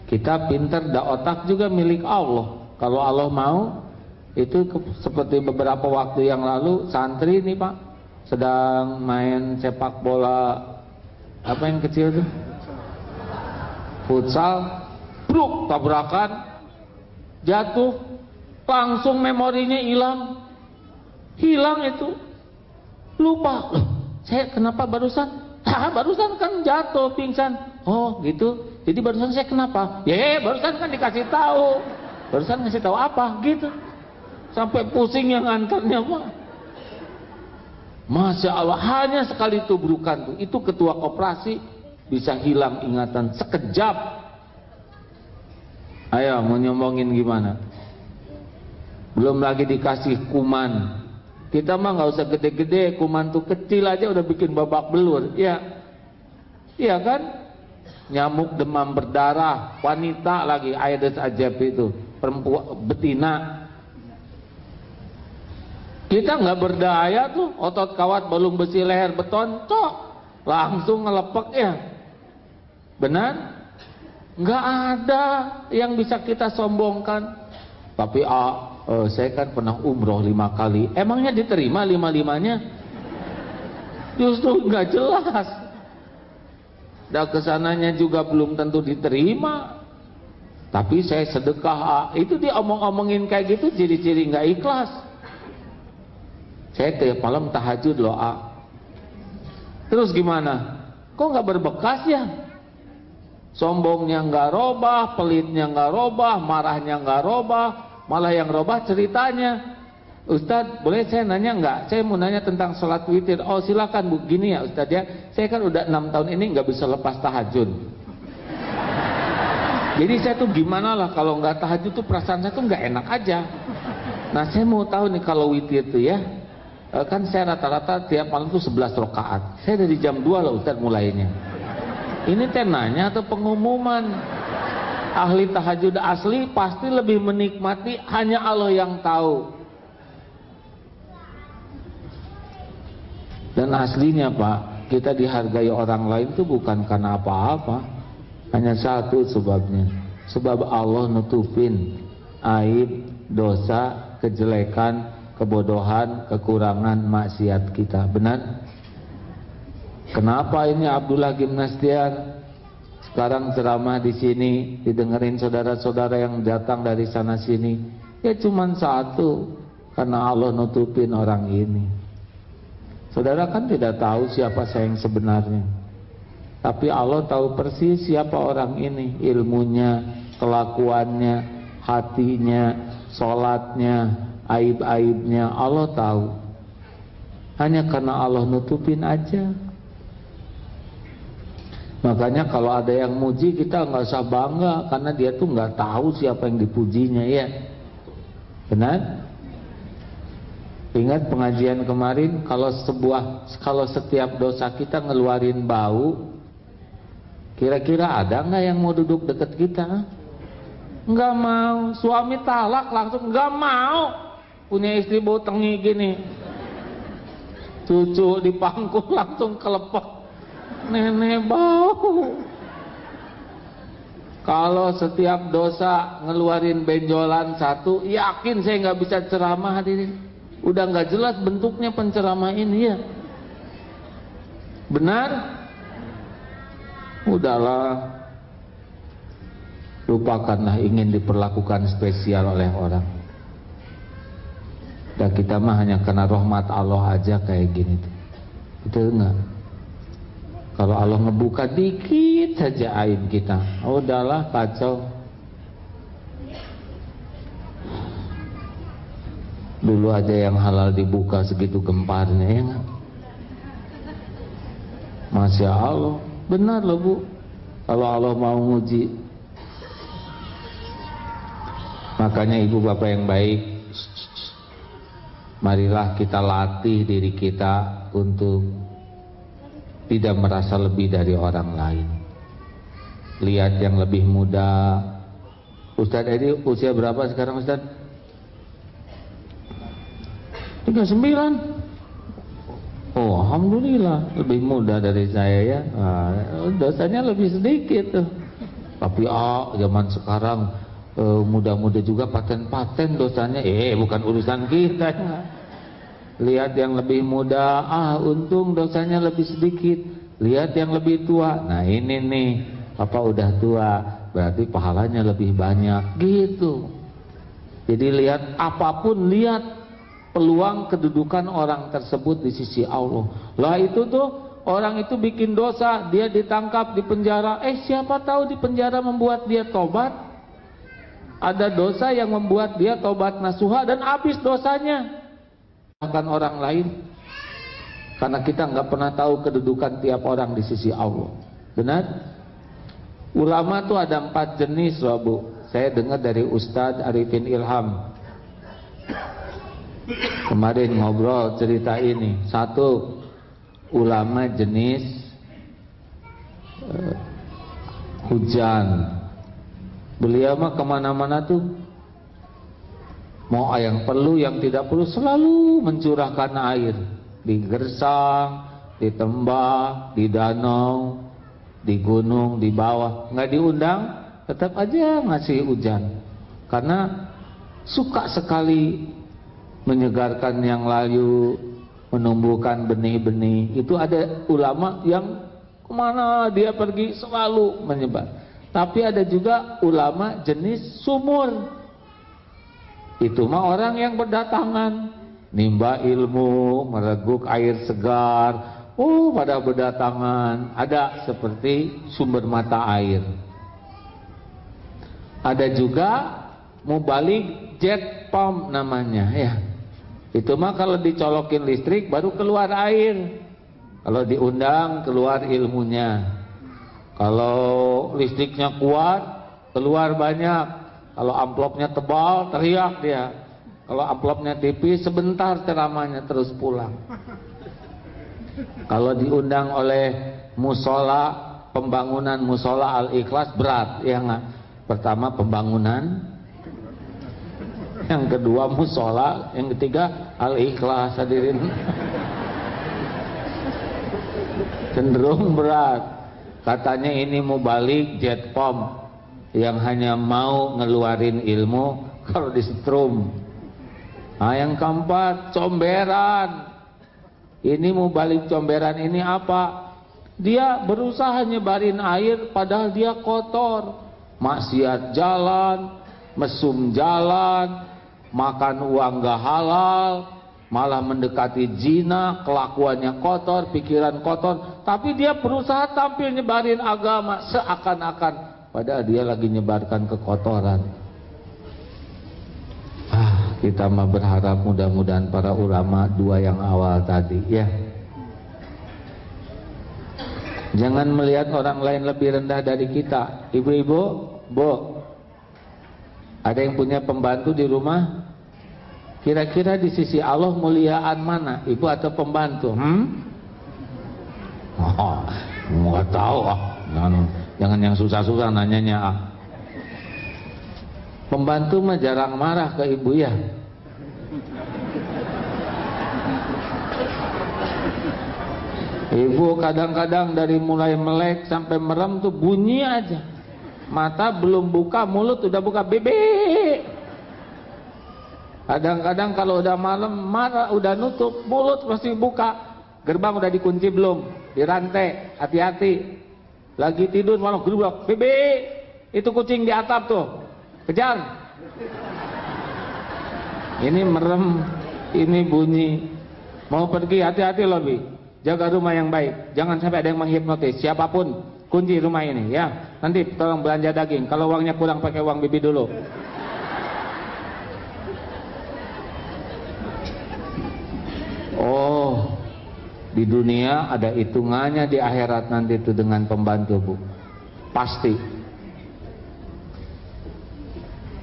Kita pinter, dah otak juga milik Allah. Kalau Allah mau, itu seperti beberapa waktu yang lalu santri nih Pak sedang main sepak bola, apa yang kecil tuh, futsal. Bruk, tabrakan, jatuh, langsung memorinya hilang itu, lupa. Saya kenapa barusan? Barusan kan jatuh, pingsan. Oh gitu. Jadi barusan saya kenapa? Barusan kan dikasih tahu. Barusan ngasih tahu apa? Gitu. Sampai pusing yang ngantarnya Pak. Masya Allah, hanya sekali tubrukan tuh. Itu ketua koperasi bisa hilang ingatan sekejap. Ayo, mau nyombongin gimana? Belum lagi dikasih kuman. Kita mah nggak usah gede-gede, kuman tuh kecil aja udah bikin babak belur. Iya, iya kan? Nyamuk demam berdarah, wanita lagi, Aedes aegypti itu, perempuan betina. Kita nggak berdaya tuh, otot kawat balung besi leher beton, langsung ngelepek ya. Benar? Nggak ada yang bisa kita sombongkan. Tapi saya kan pernah umroh 5 kali. Emangnya diterima 5-5-nya? Justru nggak jelas. Dan kesananya juga belum tentu diterima. Tapi saya sedekah, itu diomong-omongin kayak gitu, ciri-ciri nggak ikhlas. Saya tiap malam tahajud loh, terus gimana? Kok nggak berbekas ya? Sombongnya nggak robah, pelitnya nggak robah, marahnya nggak robah, malah yang robah ceritanya. Ustadz, boleh saya nanya nggak? Saya mau nanya tentang sholat witir. Oh silakan Bu, gini ya Ustadz ya. Saya kan udah 6 tahun ini nggak bisa lepas tahajud. Jadi saya tuh gimana lah kalau nggak tahajud tuh perasaan saya tuh nggak enak aja. Nah saya mau tahu nih kalau witir tuh ya, kan saya rata-rata tiap malam tuh 11 rakaat. Saya dari jam 2 loh Ustadz mulainya. Ini teh nanya atau pengumuman? Ahli tahajud asli pasti lebih menikmati, hanya Allah yang tahu. Dan aslinya Pak, kita dihargai orang lain tuh bukan karena apa-apa. Hanya satu sebabnya. Sebab Allah nutupin aib, dosa, kejelekan, kebodohan, kekurangan, maksiat kita. Benar? Kenapa ini Abdullah Gimnastiar sekarang ceramah di sini, didengerin saudara-saudara yang datang dari sana sini? Ya cuman satu, karena Allah nutupin orang ini. Saudara kan tidak tahu siapa saya yang sebenarnya, tapi Allah tahu persis siapa orang ini. Ilmunya, kelakuannya, hatinya, sholatnya, aib-aibnya Allah tahu. Hanya karena Allah nutupin aja. Makanya kalau ada yang muji, kita nggak usah bangga, karena dia tuh nggak tahu siapa yang dipujinya, ya benar? Ingat pengajian kemarin, kalau setiap dosa kita ngeluarin bau, kira-kira ada nggak yang mau duduk deket kita? Nggak mau. Suami talak langsung nggak mau. Punya istri bau tengi gini, cucu dipangku langsung kelepek, nenek bau. Kalau setiap dosa ngeluarin benjolan satu, yakin saya nggak bisa ceramah hadirin. Udah nggak jelas bentuknya penceramah ini, ya benar? Udahlah, lupakanlah ingin diperlakukan spesial oleh orang. Dan kita mah hanya karena rahmat Allah aja kayak gini tuh. Itu enggak. Kalau Allah ngebuka dikit saja aib kita, udahlah kacau. Dulu aja yang halal dibuka segitu gemparnya, ya gak? Masya Allah, benar loh Bu. Kalau Allah mau nguji. Makanya ibu bapak yang baik, marilah kita latih diri kita untuk tidak merasa lebih dari orang lain. Lihat yang lebih muda. Ustadz Edi usia berapa sekarang Ustadz? 39. Oh alhamdulillah, lebih muda dari saya ya. Dosanya lebih sedikit tuh. Tapi zaman sekarang muda-muda juga paten-paten dosanya. Bukan urusan kita. Lihat yang lebih muda, untung dosanya lebih sedikit. Lihat yang lebih tua, nah ini nih, Papa udah tua, berarti pahalanya lebih banyak gitu. Jadi lihat apapun, lihat peluang kedudukan orang tersebut di sisi Allah. Lah itu tuh, orang itu bikin dosa, dia ditangkap di penjara. Siapa tahu di penjara membuat dia tobat. Ada dosa yang membuat dia tobat nasuha dan habis dosanya. Bahkan orang lain, karena kita nggak pernah tahu kedudukan tiap orang di sisi Allah. Benar? Ulama tuh ada 4 jenis loh Bu. Saya dengar dari Ustadz Arifin Ilham. Kemarin ngobrol cerita ini. 1, ulama jenis hujan. Beliau mah kemana-mana tuh, mau yang perlu yang tidak perlu selalu mencurahkan air di gersang, di tembak, di danau, di gunung, di bawah. Nggak diundang tetap aja ngasih hujan. Karena suka sekali menyegarkan yang layu, menumbuhkan benih-benih. Itu ada ulama yang kemana dia pergi selalu menyebar. Tapi ada juga ulama jenis sumur. Itu mah orang yang berdatangan, nimba ilmu, mereguk air segar. Pada berdatangan. Ada seperti sumber mata air. Ada juga mubalik jet pump namanya, ya. Itu mah kalau dicolokin listrik baru keluar air. Kalau diundang keluar ilmunya. Kalau listriknya kuat keluar banyak. Kalau amplopnya tebal teriak dia. Kalau amplopnya tipis sebentar ceramahnya terus pulang. Kalau diundang oleh musola, pembangunan musola Al-Ikhlas berat, ya enggak? Pertama pembangunan, yang kedua musola, yang ketiga Al-Ikhlas, hadirin. Cenderung berat. Katanya ini mau balik jet pump yang hanya mau ngeluarin ilmu kalau disetrum. Nah, yang keempat comberan. Ini mau balik comberan ini apa? Dia berusaha nyebarin air padahal dia kotor. Maksiat jalan, mesum jalan, makan uang gak halal, malah mendekati zina, kelakuannya kotor, pikiran kotor. Tapi dia berusaha tampil nyebarin agama seakan-akan padahal dia lagi nyebarkan kekotoran. Kita mah berharap mudah-mudahan para ulama dua yang awal tadi, ya. Jangan melihat orang lain lebih rendah dari kita. Ibu-ibu, Bu, ada yang punya pembantu di rumah? Kira-kira di sisi Allah muliaan mana, ibu atau pembantu? Nggak tahu. Jangan yang susah-susah nanyanya. Pembantu mah jarang marah ke ibu, ya. Ibu kadang-kadang dari mulai melek sampai merem tuh bunyi aja. Mata belum buka, mulut udah buka bebek. Kadang-kadang kalau udah malam marah udah nutup, mulut masih buka. Gerbang udah dikunci belum? Dirantai, hati-hati. Lagi tidur malam gerbang, bebek. Itu kucing di atap tuh. Kejar. Ini merem, ini bunyi. Mau pergi, hati-hati loh, Bi. Jaga rumah yang baik. Jangan sampai ada yang menghipnotis. Siapapun, kunci rumah ini, ya. Nanti tolong belanja daging. Kalau uangnya kurang, pakai uang Bibi dulu. Oh, di dunia ada hitungannya, di akhirat nanti itu dengan pembantu, Bu. Pasti.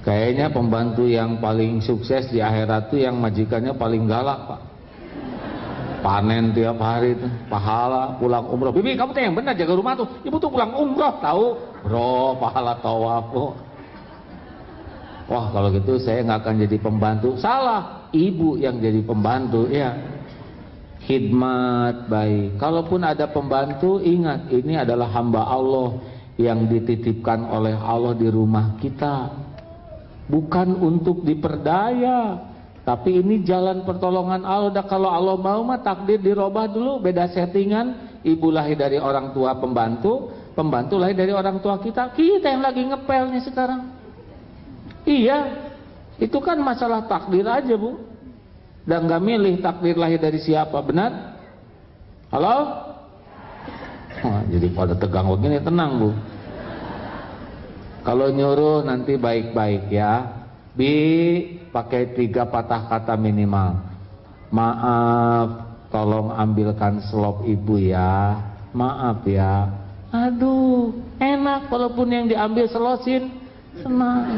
Kayaknya pembantu yang paling sukses di akhirat itu yang majikannya paling galak, Pak. Panen tiap hari tuh, pahala, pulang umroh. Bibi, kamu tuh yang benar jaga rumah tuh. Ibu tuh pulang umroh, tahu? Bro, pahala tawaf. Wah, kalau gitu saya nggak akan jadi pembantu. Salah, ibu yang jadi pembantu, ya. Khidmat baik. Kalaupun ada pembantu, ingat ini adalah hamba Allah yang dititipkan oleh Allah di rumah kita. Bukan untuk diperdaya, tapi ini jalan pertolongan Allah. Kalau Allah mau mah takdir dirubah dulu, beda settingan. Ibu lahir dari orang tua pembantu, pembantu lahir dari orang tua kita. Kita yang lagi ngepel nih sekarang. Iya, itu kan masalah takdir aja, Bu. Dan gak milih takdir lahir dari siapa, benar? Halo? Jadi pada tegang begini, tenang, Bu. Kalau nyuruh nanti baik-baik, ya. Bi, pakai 3 patah kata minimal. Maaf, tolong ambilkan selop ibu, ya. Maaf, ya. Aduh, enak walaupun yang diambil selosin. Senang.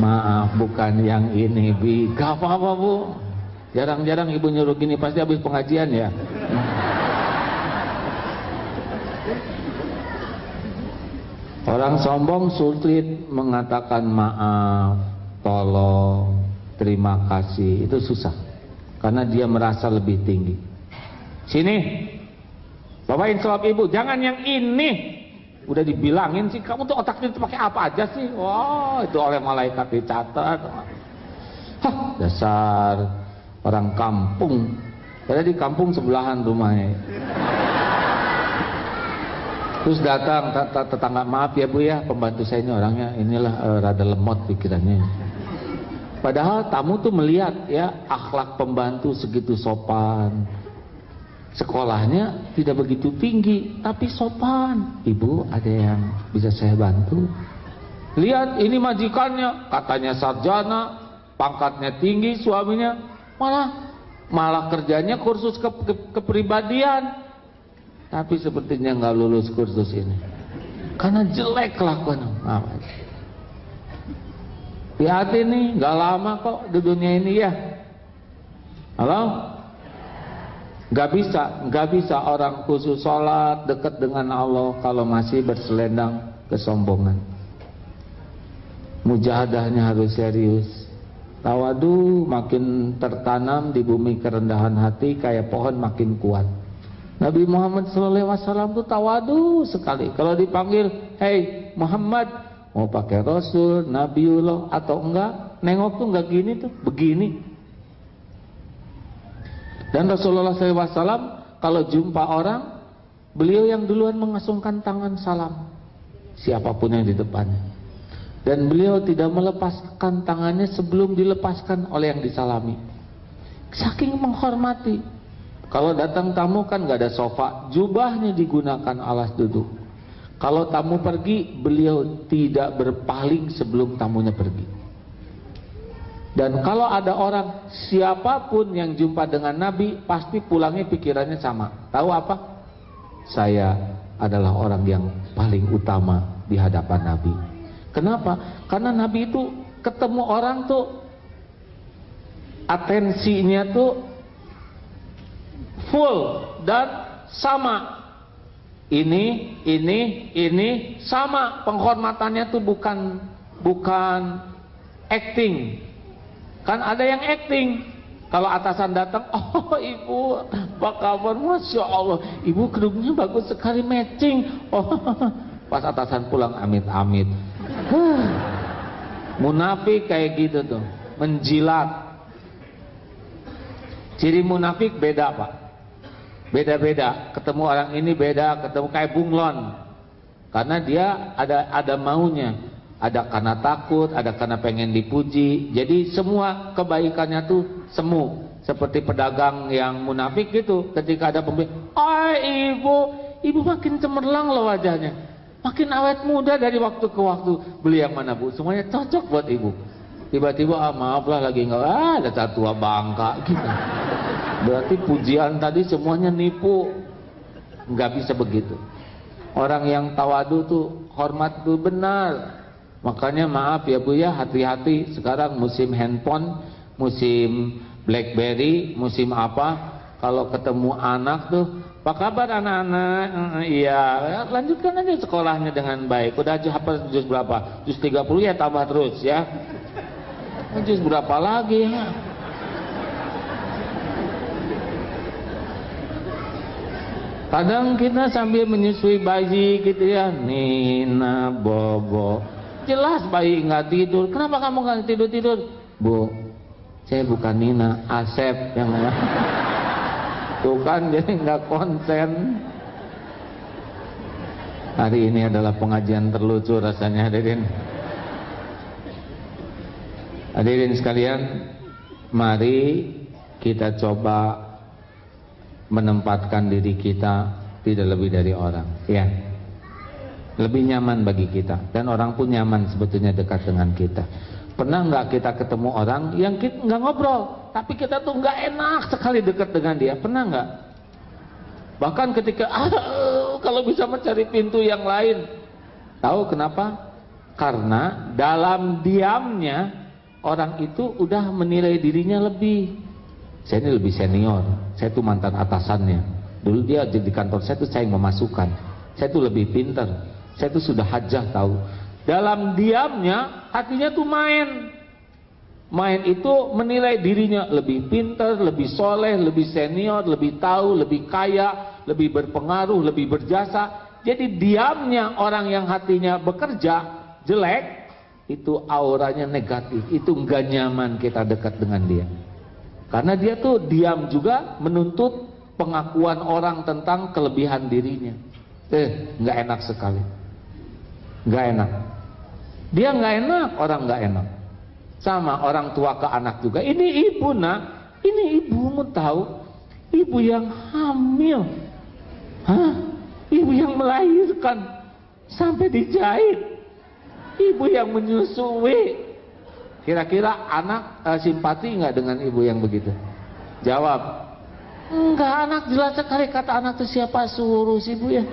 Maaf, bukan yang ini, Bi. Gak apa-apa, Bu. Jarang-jarang ibu nyuruh gini, pasti habis pengajian, ya. Orang sombong sulit mengatakan maaf, tolong, terima kasih. Itu susah. Karena dia merasa lebih tinggi. Sini, bawain selop ibu. Jangan yang ini. Udah dibilangin sih, kamu tuh otaknya itu pakai apa aja sih? Wah, itu oleh malaikat dicatat. Hah, dasar orang kampung. Padahal di kampung sebelahan rumahnya. Terus datang tetangga, maaf ya Bu ya, pembantu saya ini orangnya inilah rada lemot pikirannya. Padahal tamu tuh melihat ya akhlak pembantu segitu sopan. Sekolahnya tidak begitu tinggi tapi sopan. Ibu, ada yang bisa saya bantu? Lihat ini majikannya, katanya sarjana, pangkatnya tinggi, suaminya malah kerjanya kursus kepribadian. Tapi sepertinya nggak lulus kursus ini karena jelek kelakuan. Hati-hati nih, nggak lama kok di dunia ini ya. Halo? Nggak bisa orang khusus sholat dekat dengan Allah kalau masih berselendang kesombongan. Mujahadahnya harus serius. Tawadu makin tertanam di bumi kerendahan hati, kayak pohon makin kuat. Nabi Muhammad SAW itu tawadu sekali. Kalau dipanggil, hei Muhammad, mau pakai Rasul, Nabiullah atau enggak, nengok tuh enggak gini tuh, begini. Dan Rasulullah SAW kalau jumpa orang, beliau yang duluan mengasungkan tangan salam, siapapun yang di depannya. Dan beliau tidak melepaskan tangannya sebelum dilepaskan oleh yang disalami. Saking menghormati. Kalau datang tamu kan nggak ada sofa, jubahnya digunakan alas duduk. Kalau tamu pergi, beliau tidak berpaling sebelum tamunya pergi. Dan kalau ada orang, siapapun yang jumpa dengan Nabi, pasti pulangnya pikirannya sama. Tahu apa? Saya adalah orang yang paling utama di hadapan Nabi. Kenapa? Karena Nabi itu ketemu orang tuh atensinya tuh full dan sama. Ini sama. Penghormatannya tuh bukan acting. Kan ada yang acting. Kalau atasan datang, oh ibu, apa kabar? Masya Allah, ibu kerudungnya bagus sekali, matching. Oh, pas atasan pulang, amit-amit. Munafik kayak gitu tuh, menjilat. Ciri munafik beda Pak. Beda-beda, ketemu orang ini beda, ketemu kayak bunglon. Karena dia ada maunya, ada karena takut, ada karena pengen dipuji. Jadi semua kebaikannya tuh semu. Seperti pedagang yang munafik gitu, ketika ada pembeli, ibu makin cemerlang loh wajahnya, makin awet muda dari waktu ke waktu. Beli yang mana Bu? Semuanya cocok buat ibu. Tiba-tiba maaf lah lagi nggak ada tatua bangka gitu. Berarti pujian tadi semuanya nipu. Nggak bisa begitu. Orang yang tawadu tuh hormat tuh benar. Makanya maaf ya Bu ya, hati-hati. Sekarang musim handphone, musim BlackBerry, musim apa? Kalau ketemu anak tuh, apa kabar anak-anak? Iya, lanjutkan aja sekolahnya dengan baik. Udah hafal juz berapa? Juz 30 ya, tambah terus ya. Juz berapa lagi ya? Kadang kita sambil menyusui bayi gitu ya, Nina, Bobo. Jelas bayi nggak tidur. Kenapa kamu nggak tidur? Bu, saya bukan Nina, Asep yang tuh kan, jadi nggak konsen. Hari ini adalah pengajian terlucu rasanya hadirin. Hadirin sekalian, mari kita coba menempatkan diri kita tidak lebih dari orang, ya. Lebih nyaman bagi kita, dan orang pun nyaman sebetulnya dekat dengan kita. Pernah nggak kita ketemu orang yang kita nggak ngobrol, tapi kita tuh nggak enak sekali dekat dengan dia? Pernah nggak? Bahkan ketika kalau bisa mencari pintu yang lain. Tahu kenapa? Karena dalam diamnya orang itu udah menilai dirinya lebih. Saya ini lebih senior, saya tuh mantan atasannya. Dulu dia di kantor saya tuh saya yang memasukkan. Saya tuh lebih pintar, saya tuh sudah hajah tahu. Dalam diamnya hatinya tuh main. Main itu menilai dirinya lebih pintar, lebih soleh, lebih senior, lebih tahu, lebih kaya, lebih berpengaruh, lebih berjasa. Jadi diamnya orang yang hatinya bekerja jelek, itu auranya negatif, itu enggak nyaman kita dekat dengan dia. Karena dia tuh diam juga menuntut pengakuan orang tentang kelebihan dirinya. Enggak enak sekali. Enggak enak. Dia enggak enak, orang enggak enak. Sama orang tua ke anak juga. Ini ibu nak, ini ibumu tahu, ibu yang hamil. Ibu yang melahirkan sampai dijahit. Ibu yang menyusui. Kira-kira anak simpati nggak dengan ibu yang begitu? Jawab, enggak. Anak jelas sekali kata anak itu, siapa suruh si ibu ya?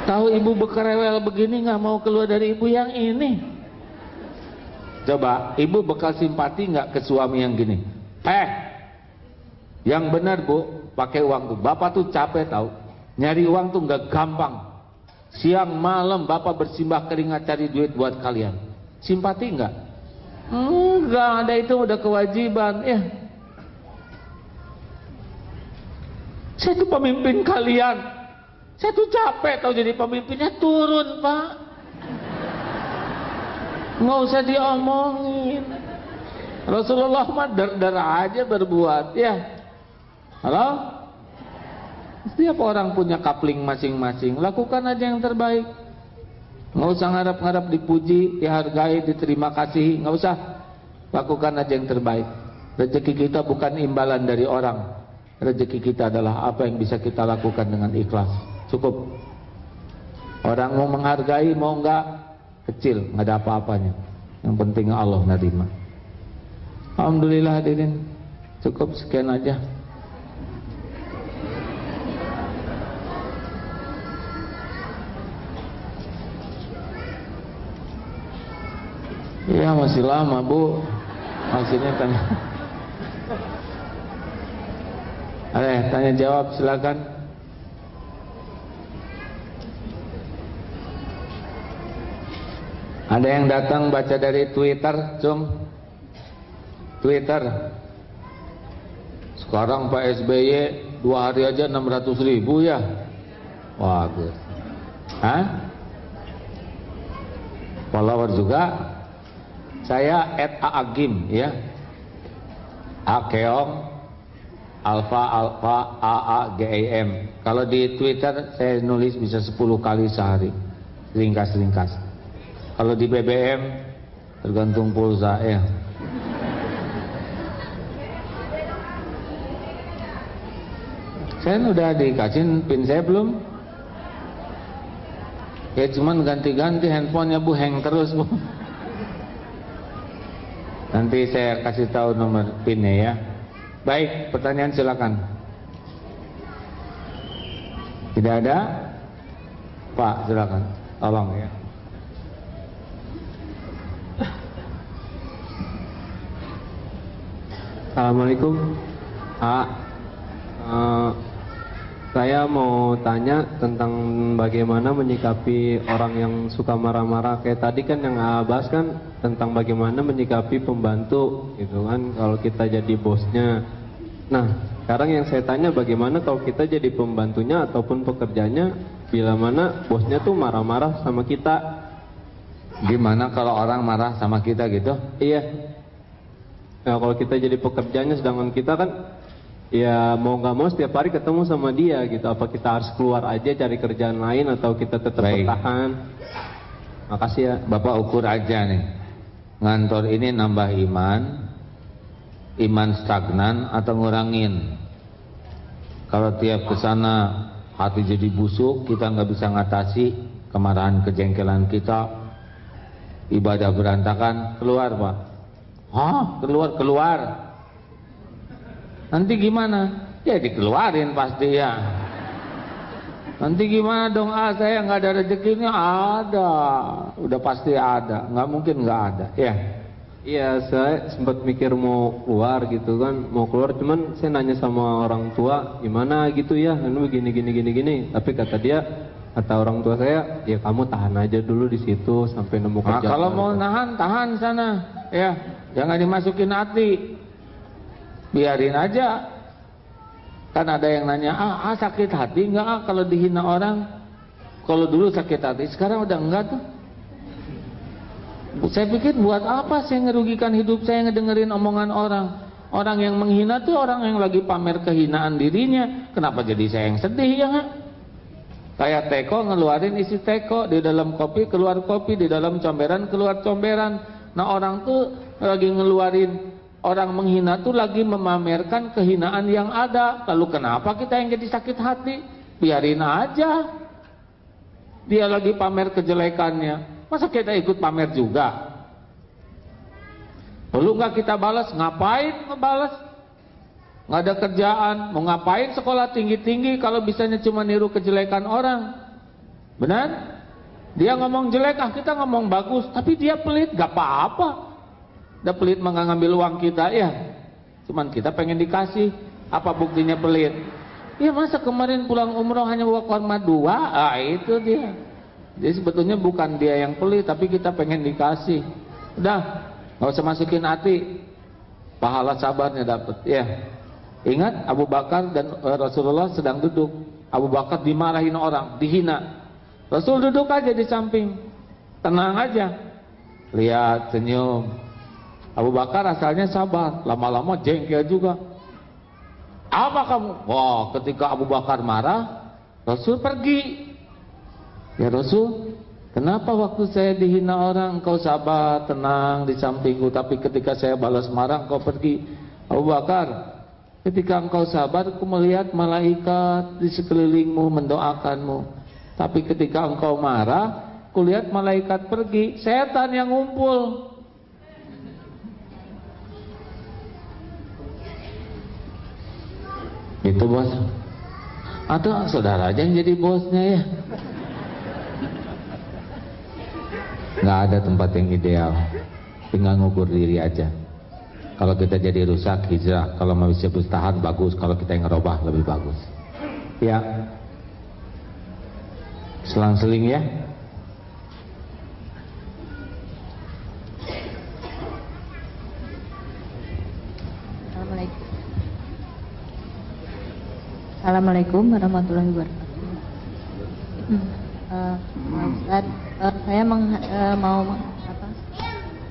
Tahu ibu bekerewel begini nggak mau keluar dari ibu yang ini. Coba ibu bekal simpati nggak ke suami yang gini? Yang benar bu, pakai uang tuh. Bapak tuh capek tahu. Nyari uang tuh nggak gampang. Siang malam bapak bersimbah keringat cari duit buat kalian. Simpati enggak? Enggak, ada, itu udah kewajiban ya. Saya tuh pemimpin kalian. Saya tuh capek tahu jadi pemimpinnya. Turun pak. Nggak usah diomongin. Rasulullah mah dar aja berbuat ya. Halo? Setiap orang punya kapling masing-masing. Lakukan aja yang terbaik. Nggak usah ngarap-ngarap dipuji, dihargai, diterima kasih. Nggak usah. Lakukan aja yang terbaik. Rezeki kita bukan imbalan dari orang. Rezeki kita adalah apa yang bisa kita lakukan dengan ikhlas. Cukup. Orang mau menghargai, mau enggak, kecil, nggak ada apa-apanya. Yang penting Allah nerima. Alhamdulillah hadirin. Cukup sekian aja. Ya masih lama bu. Maksudnya tanya. Tanya jawab silakan. Ada yang datang baca dari Twitter, Twitter. Sekarang Pak SBY 2 hari aja 600.000 ya. Wah, follower juga. Saya @aagim ya. Akeong Alfa AAGAM. Kalau di Twitter saya nulis bisa 10 kali sehari. Ringkas. Kalau di BBM tergantung pulsa ya. Saya udah dikasih pin saya belum? Ya cuman ganti-ganti handphonenya bu, hang terus bu. Nanti saya kasih tahu nomor pinnya ya. Baik, pertanyaan silakan. Tidak ada? Pak, silakan. Tolong ya. Assalamualaikum. Saya mau tanya tentang bagaimana menyikapi orang yang suka marah-marah. Kayak tadi kan yang bahas kan tentang bagaimana menyikapi pembantu gitu kan, kalau kita jadi bosnya. Nah, sekarang yang saya tanya bagaimana kalau kita jadi pembantunya ataupun pekerjanya, bila mana bosnya tuh marah-marah sama kita. Gimana kalau orang marah sama kita gitu? Iya. Nah, kalau kita jadi pekerjanya sedangkan kita kan ya mau nggak mau setiap hari ketemu sama dia gitu. Apa kita harus keluar aja cari kerjaan lain atau kita tetap bertahan? Makasih ya. Bapak ukur aja nih. Ngantor ini nambah iman stagnan atau ngurangin? Kalau tiap kesana hati jadi busuk, kita nggak bisa ngatasi kemarahan kejengkelan kita, ibadah berantakan, keluar pak. Keluar. Nanti gimana? Ya dikeluarin pasti ya. Nanti gimana dong? Saya nggak ada rezekinya. Ada, udah pasti ada. Nggak mungkin nggak ada. Ya. Iya, saya sempat mikir mau keluar gitu kan, mau keluar. Cuman saya nanya sama orang tua, gimana gitu ya? Ini gini. Tapi kata orang tua saya, ya kamu tahan aja dulu di situ sampai nemu kerjaan. Kalau mau tahan sana. Ya, jangan dimasukin hati. Biarin aja. Kan ada yang nanya, sakit hati enggak kalau dihina orang? Kalau dulu sakit hati, sekarang udah enggak tuh. Saya pikir buat apa saya ngerugikan hidup saya ngedengerin omongan orang. Orang yang menghina tuh orang yang lagi pamer kehinaan dirinya. Kenapa jadi saya yang sedih ya enggak? Kayak teko ngeluarin isi teko, di dalam kopi keluar kopi, di dalam comberan keluar comberan. Nah orang tuh lagi ngeluarin, orang menghina tuh lagi memamerkan kehinaan yang ada. Lalu kenapa kita yang jadi sakit hati? Biarin aja. Dia lagi pamer kejelekannya. Masa kita ikut pamer juga? Perlu nggak kita balas? Ngapain ngebalas? Nggak ada kerjaan. Mau ngapain sekolah tinggi-tinggi kalau bisanya cuma niru kejelekan orang? Benar? Dia ngomong jelek, kita ngomong bagus. Tapi dia pelit, gak apa-apa. Dia pelit mengambil uang kita, ya. Cuman kita pengen dikasih. Apa buktinya pelit? Ya masa kemarin pulang umroh hanya bawa korma 2? Itu dia. Jadi sebetulnya bukan dia yang pelit, tapi kita pengen dikasih. Udah, nggak usah masukin hati. Pahala sabarnya dapat. Ya. Ingat Abu Bakar dan Rasulullah sedang duduk. Abu Bakar dimarahin orang, dihina. Rasul duduk aja di samping, tenang aja, lihat, senyum. Abu Bakar asalnya sabar, lama-lama jengkel juga. Apa kamu? Wah, ketika Abu Bakar marah, Rasul pergi. Ya Rasul, kenapa waktu saya dihina orang engkau sabar, tenang di sampingku, tapi ketika saya balas marah engkau pergi? Abu Bakar, ketika engkau sabar, aku melihat malaikat di sekelilingmu mendoakanmu. Tapi ketika engkau marah, kulihat malaikat pergi, setan yang ngumpul. Itu bos. Atau saudara aja yang jadi bosnya ya. Nggak ada tempat yang ideal. Tinggal ngukur diri aja. Kalau kita jadi rusak, hijrah. Kalau mau bisa bertahan, bagus. Kalau kita yang ngerubah, lebih bagus. Ya. Selang-seling ya. Assalamualaikum warahmatullahi wabarakatuh. Ustaz, saya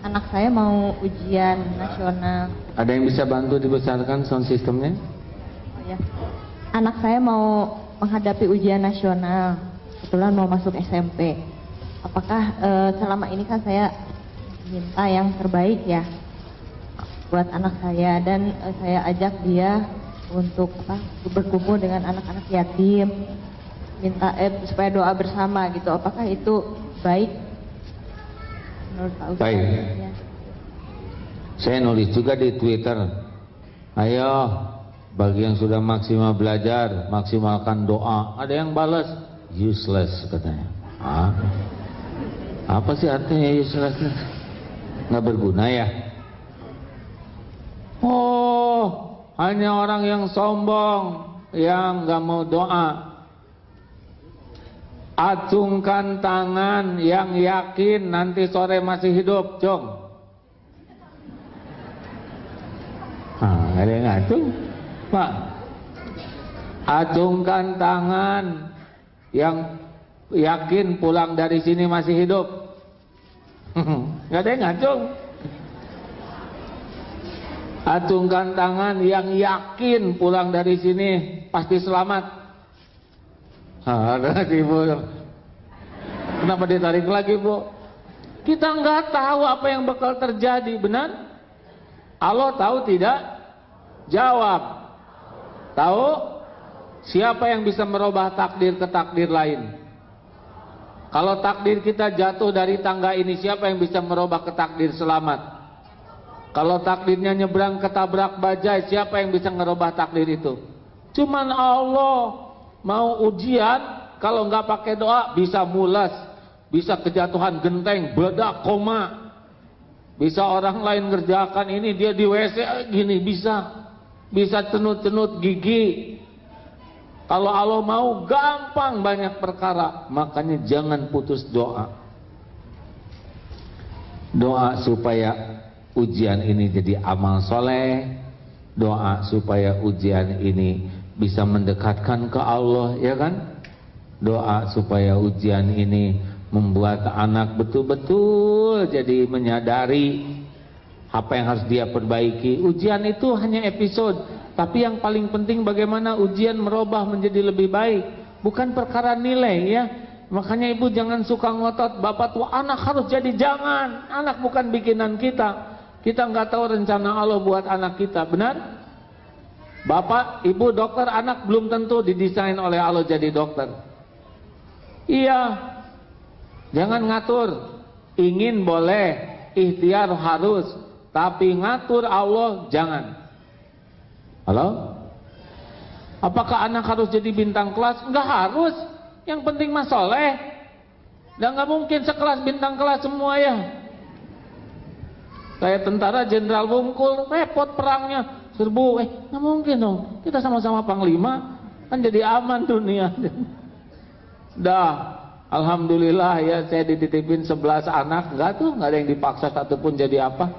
anak saya mau ujian nasional. Ada yang bisa bantu dibesarkan sound systemnya? Oh, ya. Anak saya mau menghadapi ujian nasional. Kebetulan mau masuk SMP. Apakah selama ini kan saya minta yang terbaik ya buat anak saya, dan saya ajak dia untuk berkumpul dengan anak-anak yatim, minta supaya doa bersama gitu. Apakah itu baik menurut Pak Ustaz? Baik. Ya. Saya nulis juga di Twitter. Ayo, bagi yang sudah maksimal belajar, maksimalkan doa. Ada yang balas useless katanya. Apa sih artinya useless? Nggak berguna ya? Oh, hanya orang yang sombong yang nggak mau doa. Acungkan tangan yang yakin nanti sore masih hidup, Jong. Ada yang ngacung, Pak. Acungkan tangan yang yakin pulang dari sini masih hidup. Nggak ada yang ngacung. Acungkan tangan yang yakin pulang dari sini pasti selamat. Ada Ibu. Kenapa ditarik lagi, Bu? Kita nggak tahu apa yang bakal terjadi, benar? Allah tahu tidak? Jawab. Tahu? Siapa yang bisa merubah takdir ke takdir lain? Kalau takdir kita jatuh dari tangga ini, siapa yang bisa merubah ke takdir selamat? Kalau takdirnya nyebrang ketabrak bajai, siapa yang bisa ngerubah takdir itu? Cuman Allah. Mau ujian, kalau nggak pakai doa bisa mulas, bisa kejatuhan genteng, bedak, koma. Bisa orang lain ngerjakan ini, dia di WC gini, bisa cenut-cenut gigi. Kalau Allah mau, gampang banyak perkara. Makanya jangan putus doa. Doa supaya ujian ini jadi amal soleh. Doa supaya ujian ini bisa mendekatkan ke Allah, ya kan? Doa supaya ujian ini membuat anak betul-betul jadi menyadari apa yang harus dia perbaiki. Ujian itu hanya episode, tapi yang paling penting bagaimana ujian merubah menjadi lebih baik, bukan perkara nilai, ya. Makanya ibu jangan suka ngotot, bapak tua anak harus jadi, jangan. Anak bukan bikinan kita. Kita nggak tahu rencana Allah buat anak kita, benar? Bapak, ibu dokter, anak belum tentu didesain oleh Allah jadi dokter. Iya, jangan ngatur. Ingin boleh, ikhtiar harus, tapi ngatur Allah jangan. Halo? Apakah anak harus jadi bintang kelas? Enggak harus. Yang penting mah soleh. Dan nggak mungkin sekelas bintang kelas semua, ya. Kayak tentara jenderal Bungkul, repot perangnya. Serbu, nggak mungkin dong. Kita sama-sama panglima, kan jadi aman dunia. Dah, alhamdulillah ya, saya dititipin 11 anak, nggak ada yang dipaksa satupun jadi apa.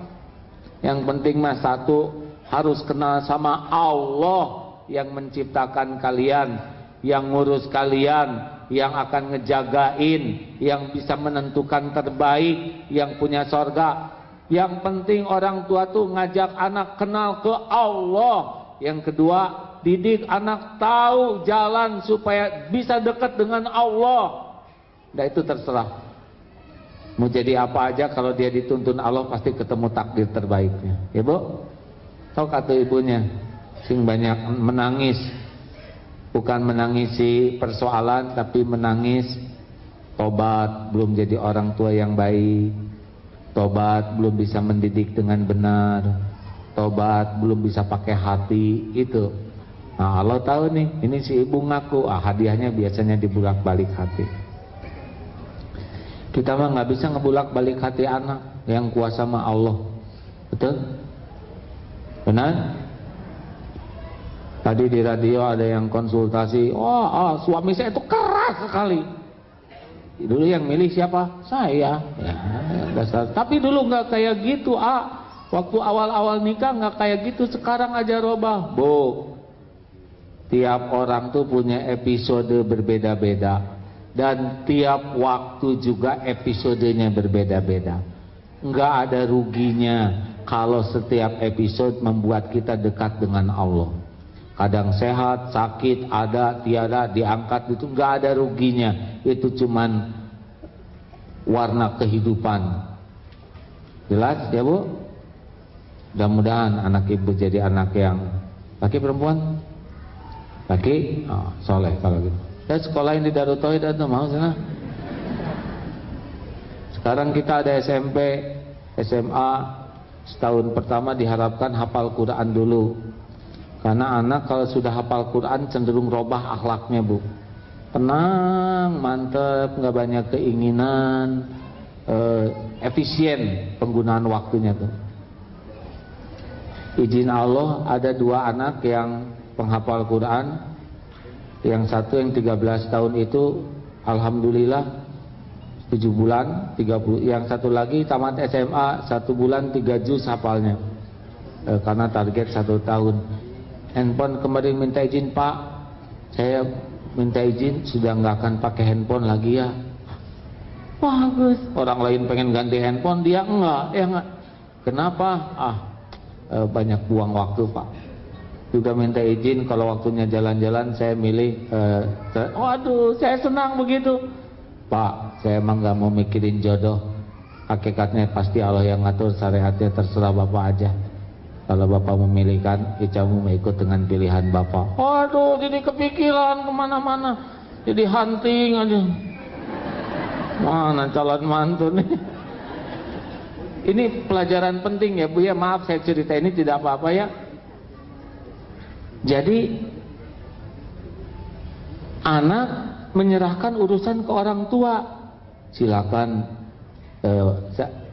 Yang penting mah satu, harus kenal sama Allah yang menciptakan kalian, yang ngurus kalian, yang akan ngejagain, yang bisa menentukan terbaik, yang punya sorga. Yang penting orang tua tuh ngajak anak kenal ke Allah. Yang kedua, didik anak tahu jalan supaya bisa dekat dengan Allah. Nah itu terserah. Mau jadi apa aja, kalau dia dituntun Allah pasti ketemu takdir terbaiknya. Ya bu? Tahu kata ibunya, sing banyak menangis, bukan menangisi persoalan, tapi menangis tobat belum jadi orang tua yang baik, tobat belum bisa mendidik dengan benar, tobat belum bisa pakai hati, itu. Nah Allah tahu nih, ini si ibu ngaku, hadiahnya biasanya dibulak-balik hati. Kita mah nggak bisa ngebulak-balik hati anak, yang kuasa mah Allah, betul? Benar? Tadi di radio ada yang konsultasi, suami saya itu keras sekali. Dulu yang milih siapa? Saya. Ya, dasar. Tapi dulu nggak kayak gitu, waktu awal-awal nikah nggak kayak gitu. Sekarang aja robah, bu. Tiap orang tuh punya episode berbeda-beda, dan tiap waktu juga episodenya berbeda-beda. Nggak ada ruginya kalau setiap episode membuat kita dekat dengan Allah. Kadang sehat, sakit, ada, tiada, diangkat, itu nggak ada ruginya. Itu cuman warna kehidupan. Jelas ya bu? Mudah-mudahan anak ibu jadi anak yang laki perempuan? Laki? Soleh kalau gitu. Saya sekolahin di Darut Tauhid atau mau sana? Sekarang kita ada SMP, SMA, setahun pertama diharapkan hafal Quran dulu. Karena anak kalau sudah hafal Quran cenderung robah akhlaknya bu. Tenang, mantep, nggak banyak keinginan, efisien penggunaan waktunya tuh. Izin Allah ada 2 anak yang penghafal Quran. Yang satu yang 13 tahun itu alhamdulillah 7 bulan 30. Yang satu lagi tamat SMA 1 bulan 3 juz hafalnya. Karena target 1 tahun. Handphone kemarin minta izin, Pak, saya minta izin sudah nggak akan pakai handphone lagi ya. Bagus. Orang lain pengen ganti handphone, dia enggak, ya enggak. Kenapa? Banyak buang waktu, Pak. Juga minta izin kalau waktunya jalan-jalan saya milih. Waduh, saya senang begitu. Pak, saya emang nggak mau mikirin jodoh. Hakikatnya pasti Allah yang ngatur, syariatnya terserah Bapak aja. Kalau Bapak memilihkan, Icamu mau ikut dengan pilihan Bapak. Waduh, jadi kepikiran kemana-mana, jadi hunting aja. Mana calon mantu nih? Ini pelajaran penting ya Bu ya. Maaf saya cerita ini tidak apa-apa ya. Jadi anak menyerahkan urusan ke orang tua. Silakan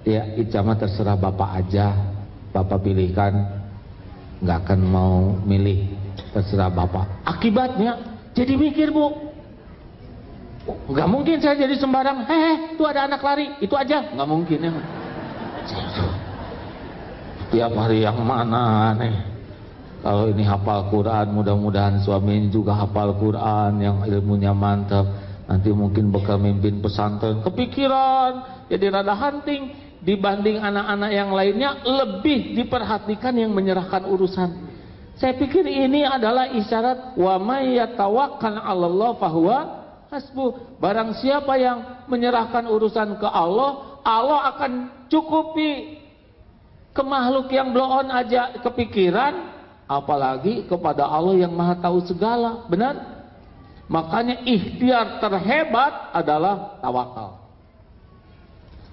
ya Icama terserah Bapak aja. Bapak pilihkan, nggak akan mau milih, terserah Bapak. Akibatnya jadi mikir Bu, nggak mungkin saya jadi sembarang. Itu ada anak lari, itu aja nggak mungkin ya. Tiap hari yang mana nih? Kalau ini hafal Quran, mudah-mudahan suami ini juga hafal Quran, yang ilmunya mantap. Nanti mungkin bakal mimpin pesantren. Kepikiran, jadi rada hunting. Dibanding anak-anak yang lainnya, lebih diperhatikan yang menyerahkan urusan. Saya pikir ini adalah isyarat wa may yatawakkal 'alallah fahuwa hasbuh. Barang siapa yang menyerahkan urusan ke Allah, Allah akan cukupi. Ke makhluk yang bloon aja kepikiran, apalagi kepada Allah yang maha tahu segala. Benar? Makanya ikhtiar terhebat adalah tawakal.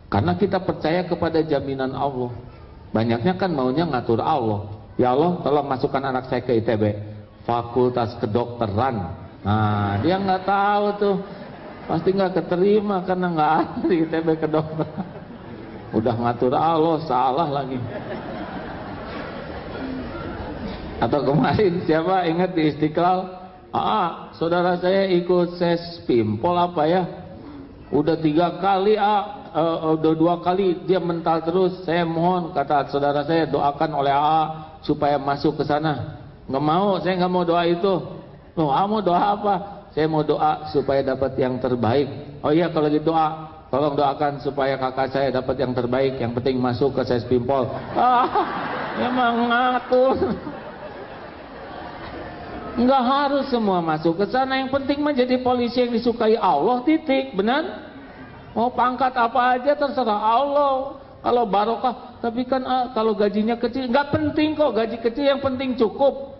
Karena kita percaya kepada jaminan Allah. Banyaknya kan maunya ngatur Allah. Ya Allah, tolong masukkan anak saya ke ITB, Fakultas Kedokteran. Nah, dia nggak tahu tuh, pasti nggak keterima karena nggak ada di ITB kedokteran. Udah ngatur Allah, salah lagi. Atau kemarin siapa ingat di Istiqlal? Saudara saya ikut ses pimpol apa ya? Udah 3 kali udah 2 kali dia mental terus. Saya mohon, kata saudara saya, doakan oleh supaya masuk ke sana. Nggak mau, saya nggak mau doa itu. Loh, mau doa apa? Saya mau doa supaya dapat yang terbaik. Oh iya, kalau gitu tolong doakan supaya kakak saya dapat yang terbaik. Yang penting masuk ke ses pimpol. Emang ngatur. Nggak harus semua masuk ke sana. Yang penting menjadi polisi yang disukai Allah, titik. Benar? Mau pangkat apa aja terserah Allah. Kalau barokah, tapi kan kalau gajinya kecil, nggak penting kok gaji kecil, yang penting cukup.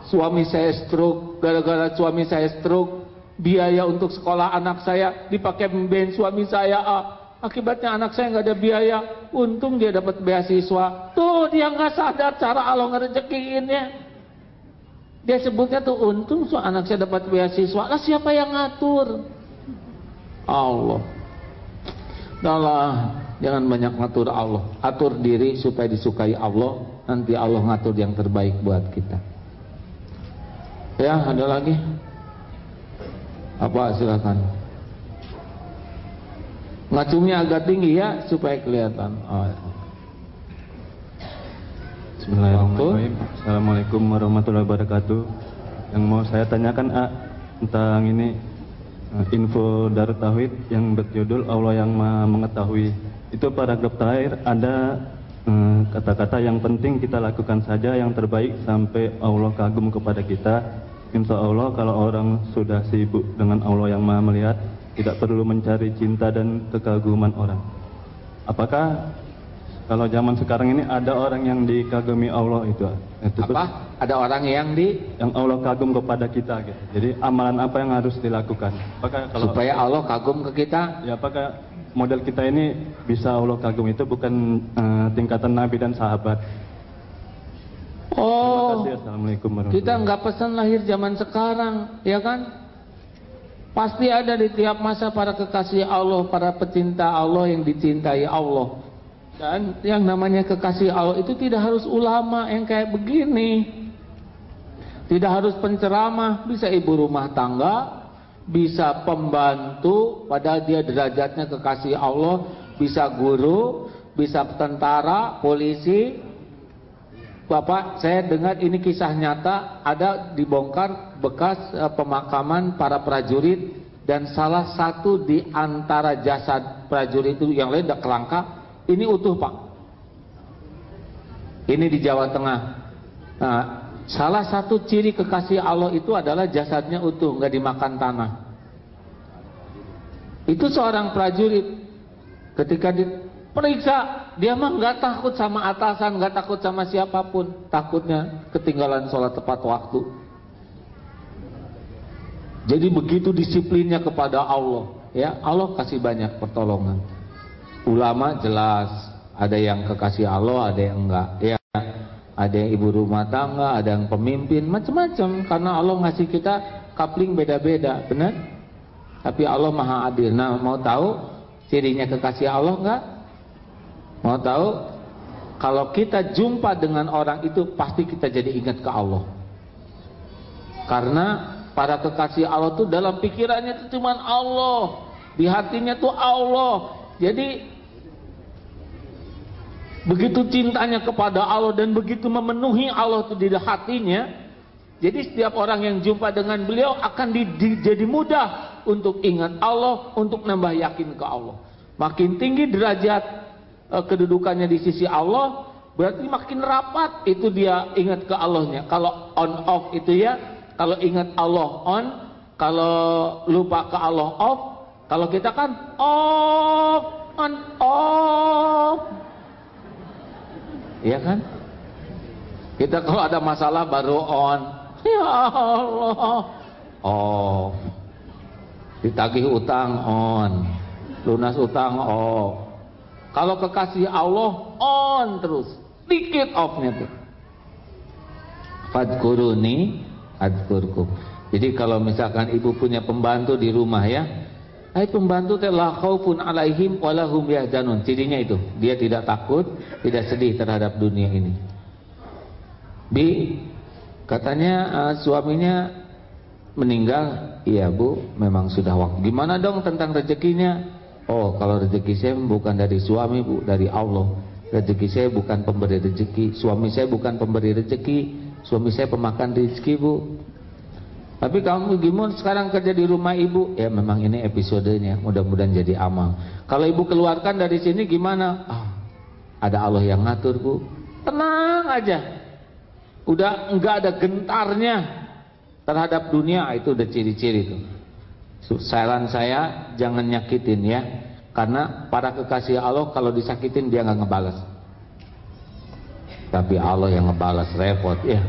Suami saya stroke, gara-gara suami saya stroke, biaya untuk sekolah anak saya dipakai membiayain suami saya. Akibatnya anak saya nggak ada biaya. Untung dia dapat beasiswa. Tuh dia nggak sadar cara Allah ngerezekiinnya. Dia sebutnya tuh untung anak saya dapat beasiswa. Lah siapa yang ngatur? Allah. Udahlah, jangan banyak ngatur Allah. Atur diri supaya disukai Allah. Nanti Allah ngatur yang terbaik buat kita. Ya, ada lagi? Apa, silakan. Ngacungnya agak tinggi ya supaya kelihatan. Bismillahirrahmanirrahim. Assalamualaikum warahmatullahi wabarakatuh. Yang mau saya tanyakan tentang ini info Darut Tauhid yang berjudul Allah yang Maha Mengetahui. Itu paragraf terakhir ada kata-kata yang penting kita lakukan saja yang terbaik sampai Allah kagum kepada kita. Insya Allah kalau orang sudah sibuk dengan Allah yang Maha Melihat, tidak perlu mencari cinta dan kekaguman orang. Apakah kalau zaman sekarang ini ada orang yang dikagumi Allah itu apa? Ada orang yang Allah kagum kepada kita gitu. Jadi amalan apa yang harus dilakukan? Apakah kalau supaya Allah kagum ke kita? Ya, apakah model kita ini bisa Allah kagum itu bukan tingkatan Nabi dan sahabat? Oh, terima kasih. Assalamualaikum warahmatullahi wabarakatuh. Kita nggak pesan lahir zaman sekarang, ya kan? Pasti ada di tiap masa para kekasih Allah, para pecinta Allah yang dicintai Allah. Dan yang namanya kekasih Allah itu tidak harus ulama yang kayak begini, tidak harus penceramah, bisa ibu rumah tangga, bisa pembantu, padahal dia derajatnya kekasih Allah, bisa guru, bisa tentara, polisi. Bapak, saya dengar ini kisah nyata, ada dibongkar bekas pemakaman para prajurit, dan salah satu di antara jasad prajurit itu yang lain udah kelangka. Ini utuh, Pak. Ini di Jawa Tengah. Nah, salah satu ciri kekasih Allah itu adalah jasadnya utuh, nggak dimakan tanah. Itu seorang prajurit. Ketika diperiksa, dia mah nggak takut sama atasan, nggak takut sama siapapun. Takutnya ketinggalan sholat tepat waktu. Jadi begitu disiplinnya kepada Allah. Ya, Allah kasih banyak pertolongan. Ulama jelas, ada yang kekasih Allah, ada yang enggak. Ya, ada yang ibu rumah tangga, ada yang pemimpin, macam-macam. Karena Allah ngasih kita kapling beda-beda, benar? Tapi Allah Maha Adil. Nah, mau tahu cirinya kekasih Allah enggak? Mau tahu? Kalau kita jumpa dengan orang itu, pasti kita jadi ingat ke Allah. Karena para kekasih Allah itu dalam pikirannya itu cuma Allah, di hatinya tuh Allah. Jadi begitu cintanya kepada Allah dan begitu memenuhi Allah itu di hatinya. Jadi setiap orang yang jumpa dengan beliau akan jadi mudah untuk ingat Allah, untuk nambah yakin ke Allah. Makin tinggi derajat kedudukannya di sisi Allah, berarti makin rapat itu dia ingat ke Allahnya. Kalau on off itu ya, kalau ingat Allah on, kalau lupa ke Allah off. Kalau kita kan off, on, off. Iya kan? Kita kalau ada masalah baru on. Ya Allah, off. Ditagih utang on, lunas utang off. Kalau kekasih Allah on terus, dikit offnya tuh. Fadkuruni adkurkum. Jadi kalau misalkan ibu punya pembantu di rumah ya, hai pembantu teh la khaufun alaihim walahum yahzanun. Cirinya itu, dia tidak takut, tidak sedih terhadap dunia ini. Katanya suaminya meninggal. Iya bu, memang sudah waktu. Gimana dong tentang rezekinya? Oh, kalau rezeki saya bukan dari suami bu, dari Allah. Rezeki saya bukan pemberi rezeki, suami saya bukan pemberi rezeki, suami saya pemakan rezeki bu. Tapi kamu gimana sekarang kerja di rumah ibu? Ya memang ini episodenya, mudah-mudahan jadi amal. Kalau ibu keluarkan dari sini gimana? Ada Allah yang ngatur bu. Tenang aja. Udah enggak ada gentarnya terhadap dunia, itu udah ciri-ciri tuh. Saran saya jangan nyakitin ya, karena para kekasih Allah kalau disakitin dia nggak ngebalas, tapi Allah yang ngebalas, repot ya.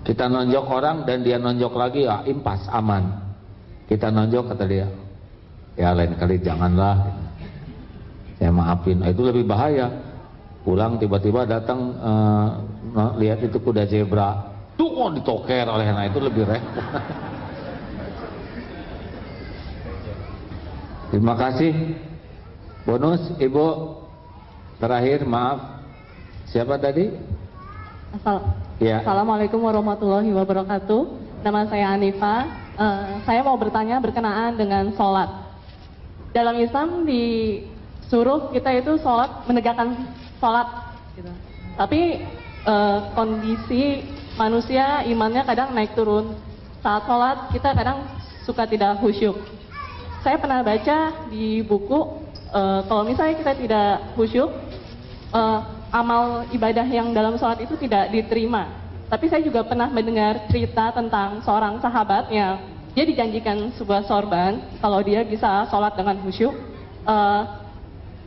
Kita nonjok orang dan dia nonjok lagi, ya impas, aman. Kita nonjok kata dia, ya lain kali janganlah, saya maafin. Itu lebih bahaya. Pulang tiba-tiba datang lihat itu kuda zebra, tuh kok ditoker oleh anak, itu lebih repot. Terima kasih. Bonus ibu terakhir, maaf. Siapa tadi? Ya. Assalamualaikum warahmatullahi wabarakatuh. Nama saya Anifa. Saya mau bertanya berkenaan dengan sholat. Dalam Islam disuruh kita itu sholat, menegakkan sholat gitu. Tapi kondisi manusia imannya kadang naik turun. Saat sholat kita kadang suka tidak khusyuk. Saya pernah baca di buku kalau misalnya kita tidak khusyuk, amal ibadah yang dalam sholat itu tidak diterima. Tapi saya juga pernah mendengar cerita tentang seorang sahabat yang dia dijanjikan sebuah sorban kalau dia bisa sholat dengan khusyuk.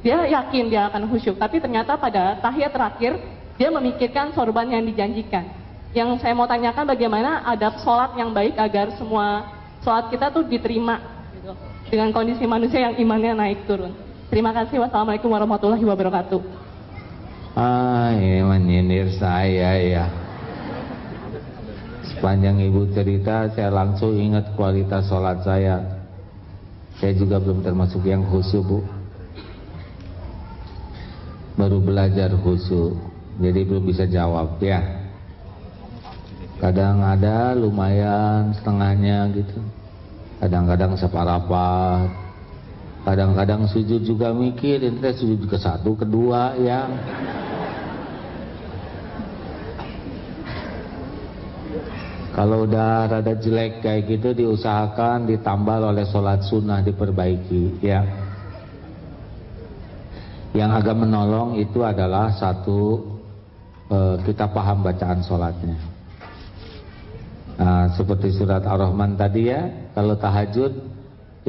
Dia yakin dia akan khusyuk, tapi ternyata pada tahiyat terakhir dia memikirkan sorban yang dijanjikan. Yang saya mau tanyakan bagaimana adab sholat yang baik agar semua sholat kita tuh diterima dengan kondisi manusia yang imannya naik turun. Terima kasih. Wassalamualaikum warahmatullahi wabarakatuh. Ini menyindir saya ya. Sepanjang ibu cerita saya langsung ingat kualitas sholat saya. Saya juga belum termasuk yang khusyuk bu. Baru belajar khusyuk, jadi belum bisa jawab ya. Kadang ada lumayan setengahnya gitu. Kadang-kadang separapat, kadang-kadang sujud juga mikir, ini sujud ke satu, kedua ya. Kalau udah rada jelek kayak gitu diusahakan ditambal oleh sholat sunnah, diperbaiki ya. Yang agak menolong itu adalah satu, kita paham bacaan sholatnya. Nah, seperti surat Ar-Rahman tadi ya, kalau tahajud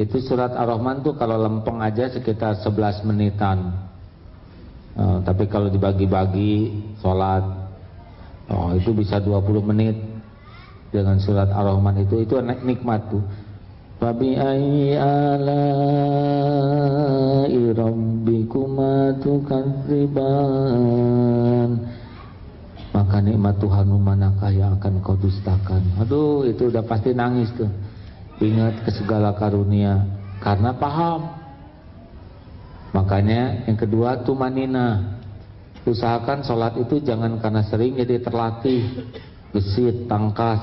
itu surat Ar-Rahman tuh kalau lempeng aja sekitar 11 menitan. Tapi kalau dibagi-bagi sholat, itu bisa 20 menit dengan surat Ar-Rahman itu nikmat tuh. Fabi ayyi ala'i rabbikuma tukadziban. Maka nikmat Tuhanmu manakah yang akan kau dustakan? Aduh, itu udah pasti nangis tuh. Ingat ke segala karunia karena paham. Makanya yang kedua tumanina. Usahakan sholat itu jangan karena sering jadi terlatih, gesit, tangkas.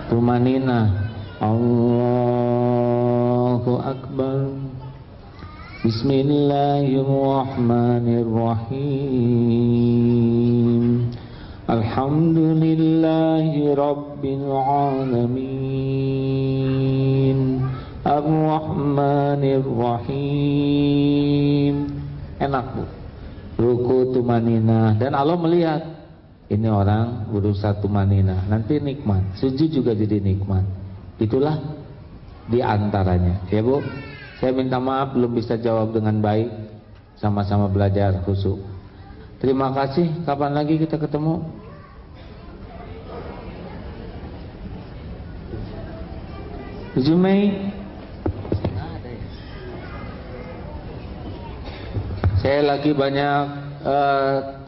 Tumanina. Allahu Akbar. Bismillahirrahmanirrahim. Alhamdulillahi Rabbil Alamin. Ar-Rahmanir-Rahim. Enak bu. Ruku tumanina. Dan Allah melihat ini orang berusaha tumanina. Nanti nikmat. Sujud juga jadi nikmat. Itulah diantaranya. Ya bu. Saya minta maaf belum bisa jawab dengan baik. Sama-sama belajar khusyuk. Terima kasih. Kapan lagi kita ketemu? Mei. Saya lagi banyak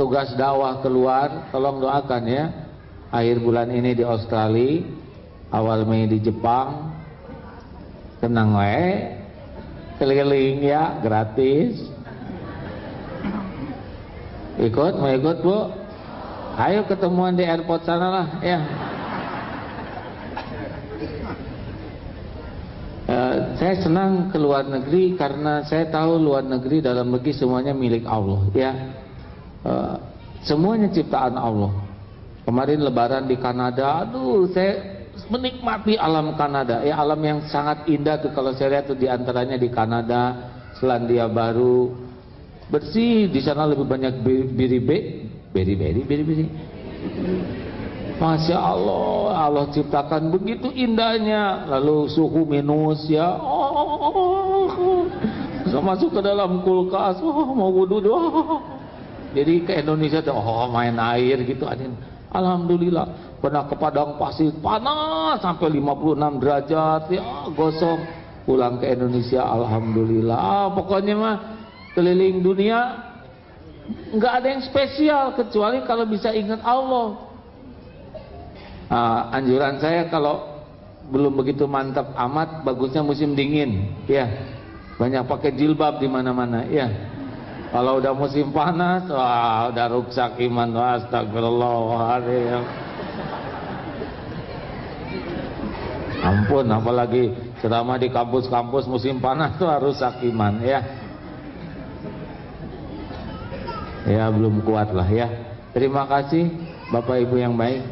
tugas dakwah keluar. Tolong doakan ya. Akhir bulan ini di Australia, awal Mei di Jepang. Tenang we. Keliling ya, gratis. Ikut, mau ikut bu? Ayo ketemuan di airport sana lah ya. Saya senang ke luar negeri karena saya tahu luar negeri, dalam negeri semuanya milik Allah ya. Semuanya ciptaan Allah. Kemarin lebaran di Kanada, aduh saya menikmati alam Kanada ya, alam yang sangat indah tuh. Kalau saya lihat tuh diantaranya di Kanada, Selandia Baru, bersih. Di sana lebih banyak beri-beri. Masya Allah, Allah ciptakan begitu indahnya. Lalu suhu minus ya, bisa masuk ke dalam kulkas, mau wudhu doang. Jadi ke Indonesia tuh, main air gitu. Alhamdulillah. Pernah ke padang pasir panas sampai 56 derajat ya, gosong. Pulang ke Indonesia, alhamdulillah. Pokoknya mah keliling dunia nggak ada yang spesial kecuali kalau bisa ingat Allah. Anjuran saya kalau belum begitu mantap amat, bagusnya musim dingin ya, banyak pakai jilbab di mana-mana ya. Kalau udah musim panas, wah udah rusak iman. Astagfirullahaladzim. Ampun, apalagi ceramah di kampus-kampus musim panas tuh harus rusak iman ya. Ya belum kuat lah ya. Terima kasih Bapak Ibu yang baik.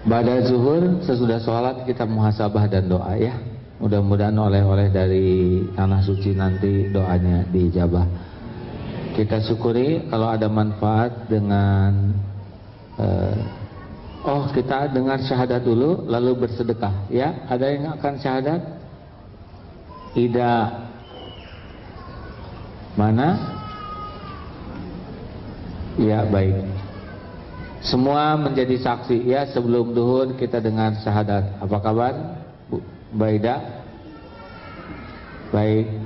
Pada zuhur sesudah sholat kita muhasabah dan doa ya. Mudah-mudahan oleh-oleh dari tanah suci nanti doanya diijabah. Kita syukuri kalau ada manfaat dengan kita dengar syahadat dulu lalu bersedekah ya. Ada yang akan syahadat? Ida mana? Ya baik. Semua menjadi saksi ya, sebelum duhur kita dengar syahadat. Apa kabar Bu Baida? Baik.